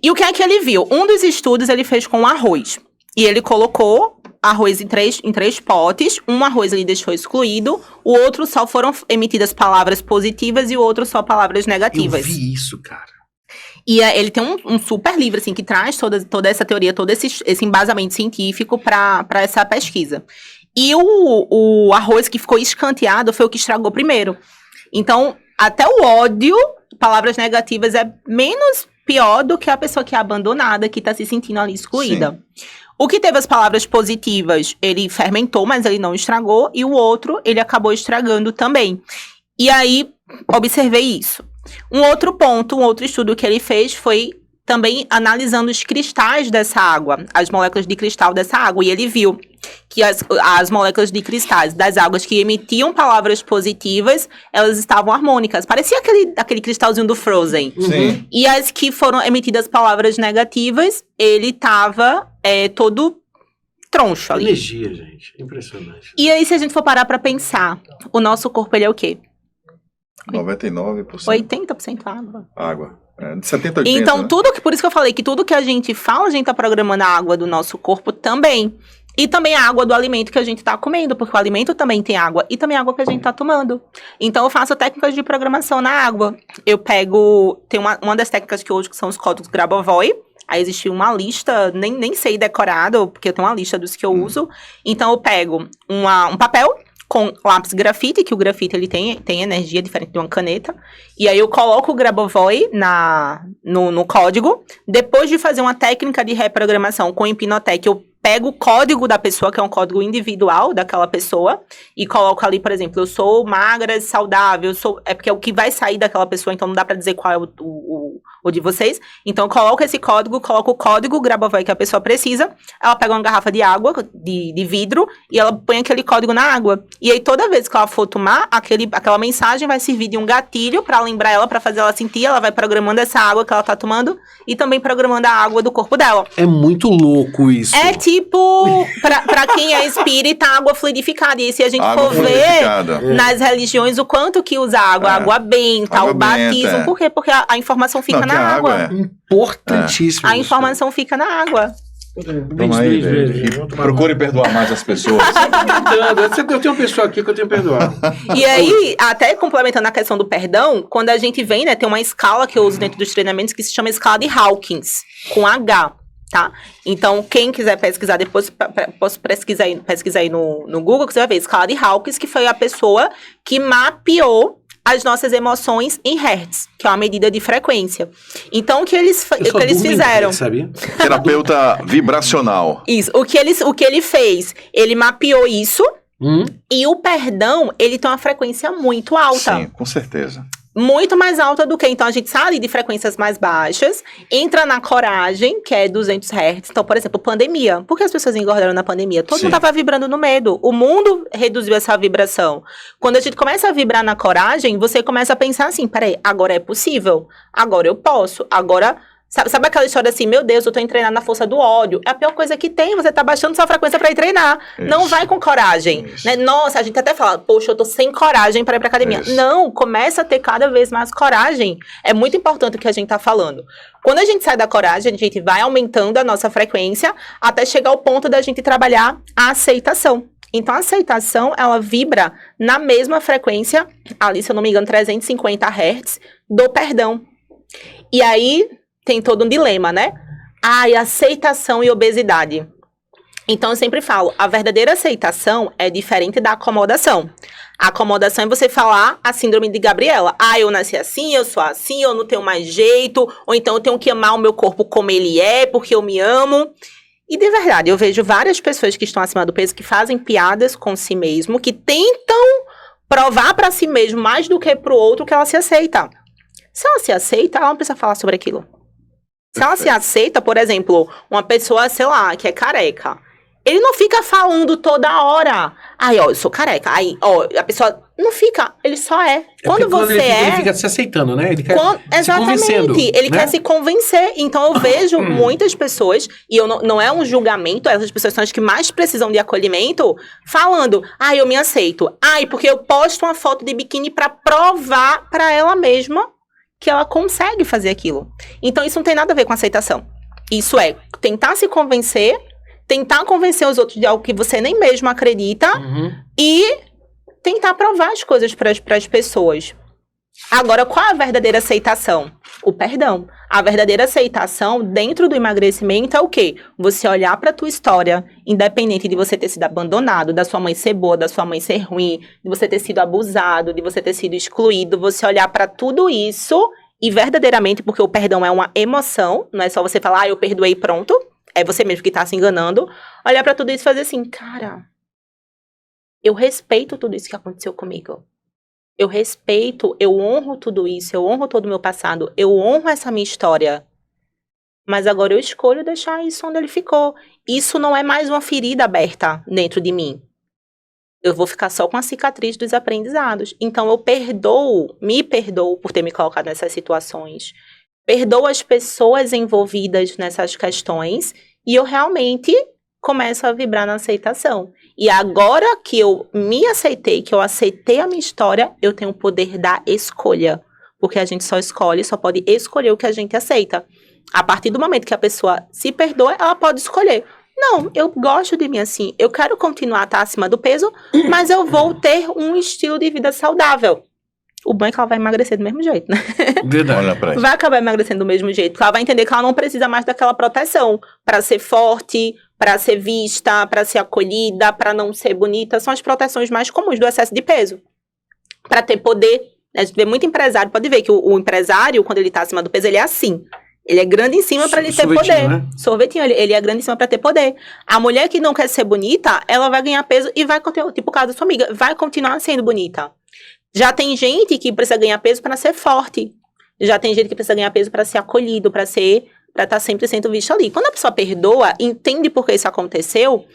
E o que é que ele viu? Um dos estudos ele fez com arroz. E ele colocou arroz em três potes. Um arroz ele deixou excluído. O outro só foram emitidas palavras positivas e o outro só palavras Eu negativas. vi isso, cara. E ele tem um super livro, assim, que traz toda essa teoria, todo esse embasamento científico para essa pesquisa. E o arroz que ficou escanteado foi o que estragou primeiro. Então, até o ódio, palavras negativas, é menos pior do que a pessoa que é abandonada, que está se sentindo ali excluída. O que teve as palavras positivas, ele fermentou, mas ele não estragou. E o outro, ele acabou estragando também. E aí, observei isso. Um outro estudo que ele fez foi também analisando os cristais dessa água, as moléculas de cristal dessa água. E ele viu que as moléculas de cristais das águas que emitiam palavras positivas, elas estavam harmônicas. Parecia aquele cristalzinho do Frozen. Sim. E as que foram emitidas palavras negativas, ele estava todo troncho ali. Energia, gente. Impressionante. E aí, se a gente for parar pra pensar, o nosso corpo, ele é o quê? 99% 80% água. água. De 70 a 80, Então, né? por isso que eu falei que tudo que a gente fala, a gente tá programando a água do nosso corpo também. E também a água do alimento que a gente tá comendo, porque o alimento também tem água. E também a água que a gente tá tomando. Então, eu faço técnicas de programação na água. Eu pego... Tem uma das técnicas que hoje que são os códigos Grabovoi. Aí existe uma lista, nem sei decorado, porque eu tenho uma lista dos que eu uso. Então, eu pego um papel com lápis grafite, que o grafite ele tem energia diferente de uma caneta. E aí eu coloco o Grabovoi no código. Depois de fazer uma técnica de reprogramação com Hipnotec, eu pego o código da pessoa, que é um código individual daquela pessoa, e coloco ali, por exemplo, eu sou magra, saudável, é porque é o que vai sair daquela pessoa, então não dá pra dizer qual é o de vocês. Então, eu coloco esse código, coloco o código Grabovoi que a pessoa precisa, ela pega uma garrafa de água, de vidro, e ela põe aquele código na água. E aí, toda vez que ela for tomar, aquela mensagem vai servir de um gatilho pra lembrar ela, pra fazer ela sentir, ela vai programando essa água que ela tá tomando, e também programando a água do corpo dela. É muito louco isso. É tipo, pra quem é espírita, água fluidificada. E se a gente Água for ver fluidificada. nas religiões o quanto que usa água benta, Água o batismo. benta, Por quê? Porque a informação fica Não, que na a água. água Importantíssimo. A informação fica na água. Vamos aí, velho. Procure perdoar mais as pessoas. Eu tenho uma pessoa aqui que eu tenho que perdoar. E aí, até complementando a questão do perdão, quando a gente vem, né, tem uma escala que eu uso dentro dos treinamentos que se chama escala de Hawkins, com H, tá? Então, quem quiser pesquisar depois, posso pesquisar aí no Google, que você vai ver, escala de Hawkins, que foi a pessoa que mapeou as nossas emoções em Hertz, que é uma medida de frequência. Então, o que eles fizeram? Sabia? Terapeuta vibracional. Isso. O que ele fez? Ele mapeou isso e o perdão, ele tem uma frequência muito alta. Sim, com certeza. Muito mais alta do que, então a gente sai ali de frequências mais baixas, entra na coragem, que é 200 Hz. Então, por exemplo, pandemia. Por que as pessoas engordaram na pandemia? Todo Sim. mundo estava vibrando no medo. O mundo reduziu essa vibração. Quando a gente começa a vibrar na coragem, você começa a pensar assim, peraí, agora é possível, agora eu posso, agora... Sabe aquela história assim, meu Deus, eu tô treinando na força do ódio. É a pior coisa que tem, você tá baixando sua frequência pra ir treinar. Isso. Não vai com coragem, né? Nossa, a gente até fala, poxa, eu tô sem coragem pra ir pra academia. Isso. Não, começa a ter cada vez mais coragem. É muito importante o que a gente tá falando. Quando a gente sai da coragem, a gente vai aumentando a nossa frequência até chegar ao ponto da gente trabalhar a aceitação. Então, a aceitação, ela vibra na mesma frequência, ali, se eu não me engano, 350 Hz, do perdão. E aí... tem todo um dilema, né? Aceitação e obesidade. Então, eu sempre falo, a verdadeira aceitação é diferente da acomodação. A acomodação é você falar a síndrome de Gabriela. Eu nasci assim, eu sou assim, eu não tenho mais jeito, ou então eu tenho que amar o meu corpo como ele é, porque eu me amo. E, de verdade, eu vejo várias pessoas que estão acima do peso que fazem piadas com si mesmo, que tentam provar para si mesmo mais do que para o outro que ela se aceita. Se ela se aceita, ela não precisa falar sobre aquilo. Se ela se aceita, por exemplo, uma pessoa, sei lá, que é careca, ele não fica falando toda hora. Eu sou careca. A pessoa não fica, ele só é. Quando você ele fica se aceitando, né? Ele quer se convencendo, ele né? quer se convencer. Então, eu vejo muitas pessoas, e não é um julgamento, essas pessoas são as que mais precisam de acolhimento, falando, eu me aceito. Porque eu posto uma foto de biquíni pra provar pra ela mesma que ela consegue fazer aquilo. Então, isso não tem nada a ver com aceitação. Isso é tentar se convencer, tentar convencer os outros de algo que você nem mesmo acredita e tentar provar as coisas para as pessoas. Agora, qual é a verdadeira aceitação? O perdão. A verdadeira aceitação dentro do emagrecimento é o quê? Você olhar para a tua história, independente de você ter sido abandonado, da sua mãe ser boa, da sua mãe ser ruim, de você ter sido abusado, de você ter sido excluído, você olhar para tudo isso e verdadeiramente, porque o perdão é uma emoção, não é só você falar, eu perdoei e pronto, é você mesmo que está se enganando, olhar para tudo isso e fazer assim, cara, eu respeito tudo isso que aconteceu comigo. Eu respeito, eu honro tudo isso, eu honro todo o meu passado, eu honro essa minha história. Mas agora eu escolho deixar isso onde ele ficou. Isso não é mais uma ferida aberta dentro de mim. Eu vou ficar só com a cicatriz dos aprendizados. Então eu me perdoo por ter me colocado nessas situações. Perdoo as pessoas envolvidas nessas questões e eu realmente começo a vibrar na aceitação. E agora que eu me aceitei, que eu aceitei a minha história, eu tenho o poder da escolha. Porque a gente só pode escolher o que a gente aceita. A partir do momento que a pessoa se perdoa, ela pode escolher. Não, eu gosto de mim assim, eu quero continuar a estar acima do peso, mas eu vou ter um estilo de vida saudável. O bom é que ela vai emagrecer do mesmo jeito, né? Verdade. Olha pra isso. Vai acabar emagrecendo do mesmo jeito, porque ela vai entender que ela não precisa mais daquela proteção para ser forte, para ser vista, para ser acolhida, para não ser bonita. São as proteções mais comuns do excesso de peso. Para ter poder. A gente vê muito empresário, pode ver que o empresário, quando ele tá acima do peso, ele é assim. Ele é grande em cima para ele ter Sorvetinho, poder. né? Sorvetinho, ele é grande em cima para ter poder. A mulher que não quer ser bonita, ela vai ganhar peso e vai continuar, tipo o caso da sua amiga, vai continuar sendo bonita. Já tem gente que precisa ganhar peso para ser forte. Já tem gente que precisa ganhar peso para ser acolhido, para estar sempre sendo visto ali. Quando a pessoa perdoa, entende por que isso aconteceu,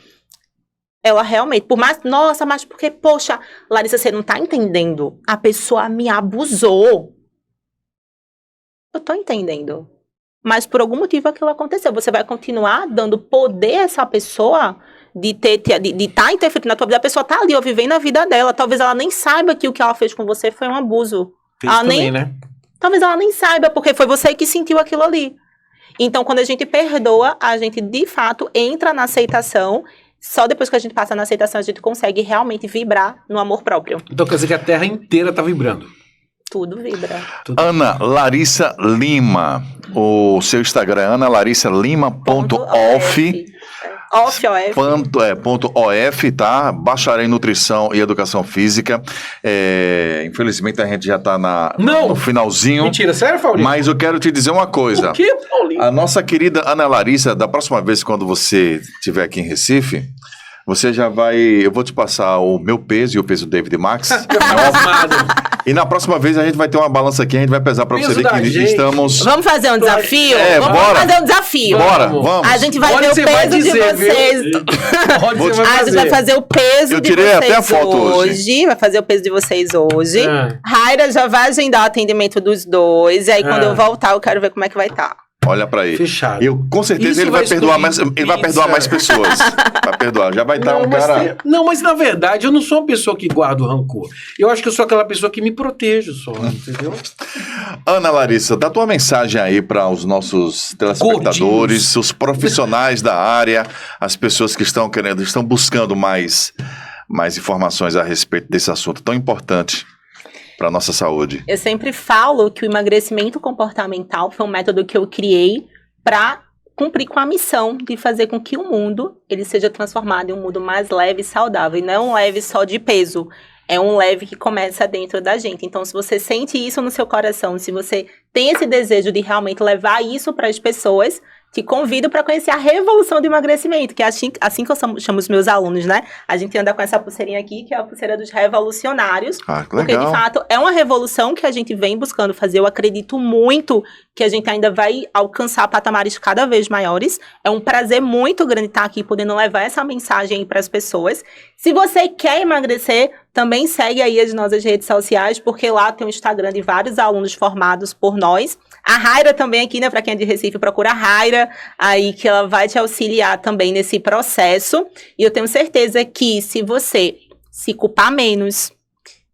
ela realmente, por mais, nossa, mas porque, poxa, Larissa, você não tá entendendo. A pessoa me abusou. Eu tô entendendo. Mas por algum motivo aquilo aconteceu. Você vai continuar dando poder a essa pessoa de estar interferindo na tua vida. A pessoa tá ali, ó, vivendo a vida dela. Talvez ela nem saiba que o que ela fez com você foi um abuso. Fez Ela também, nem, né? talvez ela nem saiba, porque foi você que sentiu aquilo ali. Então, quando a gente perdoa, a gente, de fato, entra na aceitação. Só depois que a gente passa na aceitação, a gente consegue realmente vibrar no amor próprio. Então quer dizer que a Terra inteira tá vibrando. Tudo vibra. Ana Larissa Lima. O seu Instagram é analarissarima.off. Off. .of, tá? Bacharel em Nutrição e Educação Física. Infelizmente a gente já tá no finalzinho. Mentira, sério, Paulinho? Mas eu quero te dizer uma coisa. O que, Paulinho? A nossa querida Ana Larissa, da próxima vez quando você estiver aqui em Recife, você já vai... Eu vou te passar o meu peso e o peso do David Max. E na próxima vez a gente vai ter uma balança aqui, a gente vai pesar pra Peso você ver da que gente. estamos... Vamos fazer um desafio? Vamos bora. fazer um desafio. Bora, vamos. A gente vai Pode ver o ser, vai peso de dizer, vocês. Pode ser, vai A gente vai fazer o peso Eu de tirei vocês até a foto hoje. Vai fazer o peso de vocês hoje. Ah. Raira já vai agendar o atendimento dos dois. E aí, quando eu voltar, eu quero ver como é que vai estar. Olha pra ele. Fechado. Eu, com certeza Isso ele vai vai perdoar mais, excluir ele vai perdoar pizza. mais pessoas. Vai perdoar. Já vai estar um mas cara... mas na verdade eu não sou uma pessoa que guarda o rancor. Eu acho que eu sou aquela pessoa que me protejo só, entendeu? Ana Larissa, dá tua mensagem aí para os nossos telespectadores, os profissionais da área, as pessoas que estão buscando mais informações a respeito desse assunto tão importante para a nossa saúde. Eu sempre falo que o emagrecimento comportamental foi um método que eu criei para cumprir com a missão de fazer com que o mundo ele seja transformado em um mundo mais leve e saudável. E não é um leve só de peso, é um leve que começa dentro da gente. Então, se você sente isso no seu coração, se você tem esse desejo de realmente levar isso para as pessoas, te convido para conhecer a revolução do emagrecimento, que é assim que eu chamo os meus alunos, né? A gente anda com essa pulseirinha aqui, que é a pulseira dos revolucionários. Ah, que Porque, legal. de fato, é uma revolução que a gente vem buscando fazer. Eu acredito muito que a gente ainda vai alcançar patamares cada vez maiores. É um prazer muito grande estar aqui, podendo levar essa mensagem para as pessoas. Se você quer emagrecer, também segue aí as nossas redes sociais, porque lá tem o Instagram de vários alunos formados por nós. A Raira também aqui, né? Para quem é de Recife, procura a Raira, aí que ela vai te auxiliar também nesse processo. E eu tenho certeza que se você se culpar menos,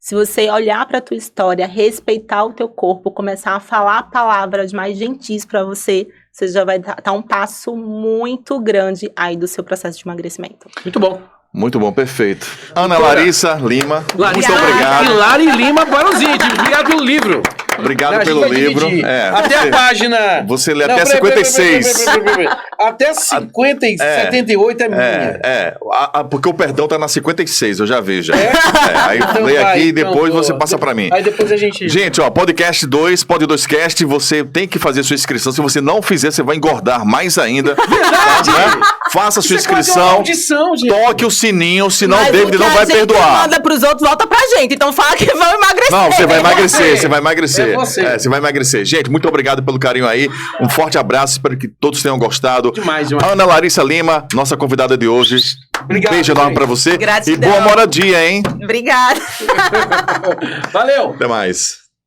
se você olhar para a tua história, respeitar o teu corpo, começar a falar palavras mais gentis para você, você já vai dar um passo muito grande aí do seu processo de emagrecimento. Muito bom. Muito bom, perfeito. Ana Doutora. Larissa Lima, Larissa, muito obrigado. Hilari Lima para os íntimos. Obrigado pelo livro. Obrigado A gente pelo vai livro. dividir. É, Até você- a página... Você lê Não, até peraí, 56. peraí. Até 50 e 78 é minha. Porque o perdão tá na 56, eu já vejo. Aí Então lê vai, aqui e então depois boa. você passa pra mim. Aí depois a gente... Gente, ó, podcast 2, Pod 2Cast, você tem que fazer sua inscrição. Se você não fizer, você vai engordar mais ainda. Verdade! Tá, né? Faça sua Isso é quase uma inscrição. maldição, gente. Toque o sininho, senão Mas o David o que não vai a gente perdoar. manda pros outros, volta pra gente. Então fala que vão emagrecer. Não, você vai emagrecer, você. você vai emagrecer. É você. Você vai emagrecer. Gente, muito obrigado pelo carinho aí. Um forte abraço, espero que todos tenham gostado. Demais, demais. Ana Larissa Lima, nossa convidada de hoje. Obrigado, Beijo enorme gente. pra você. Gratidão. E boa moradia, hein? Obrigada. Valeu! Até mais.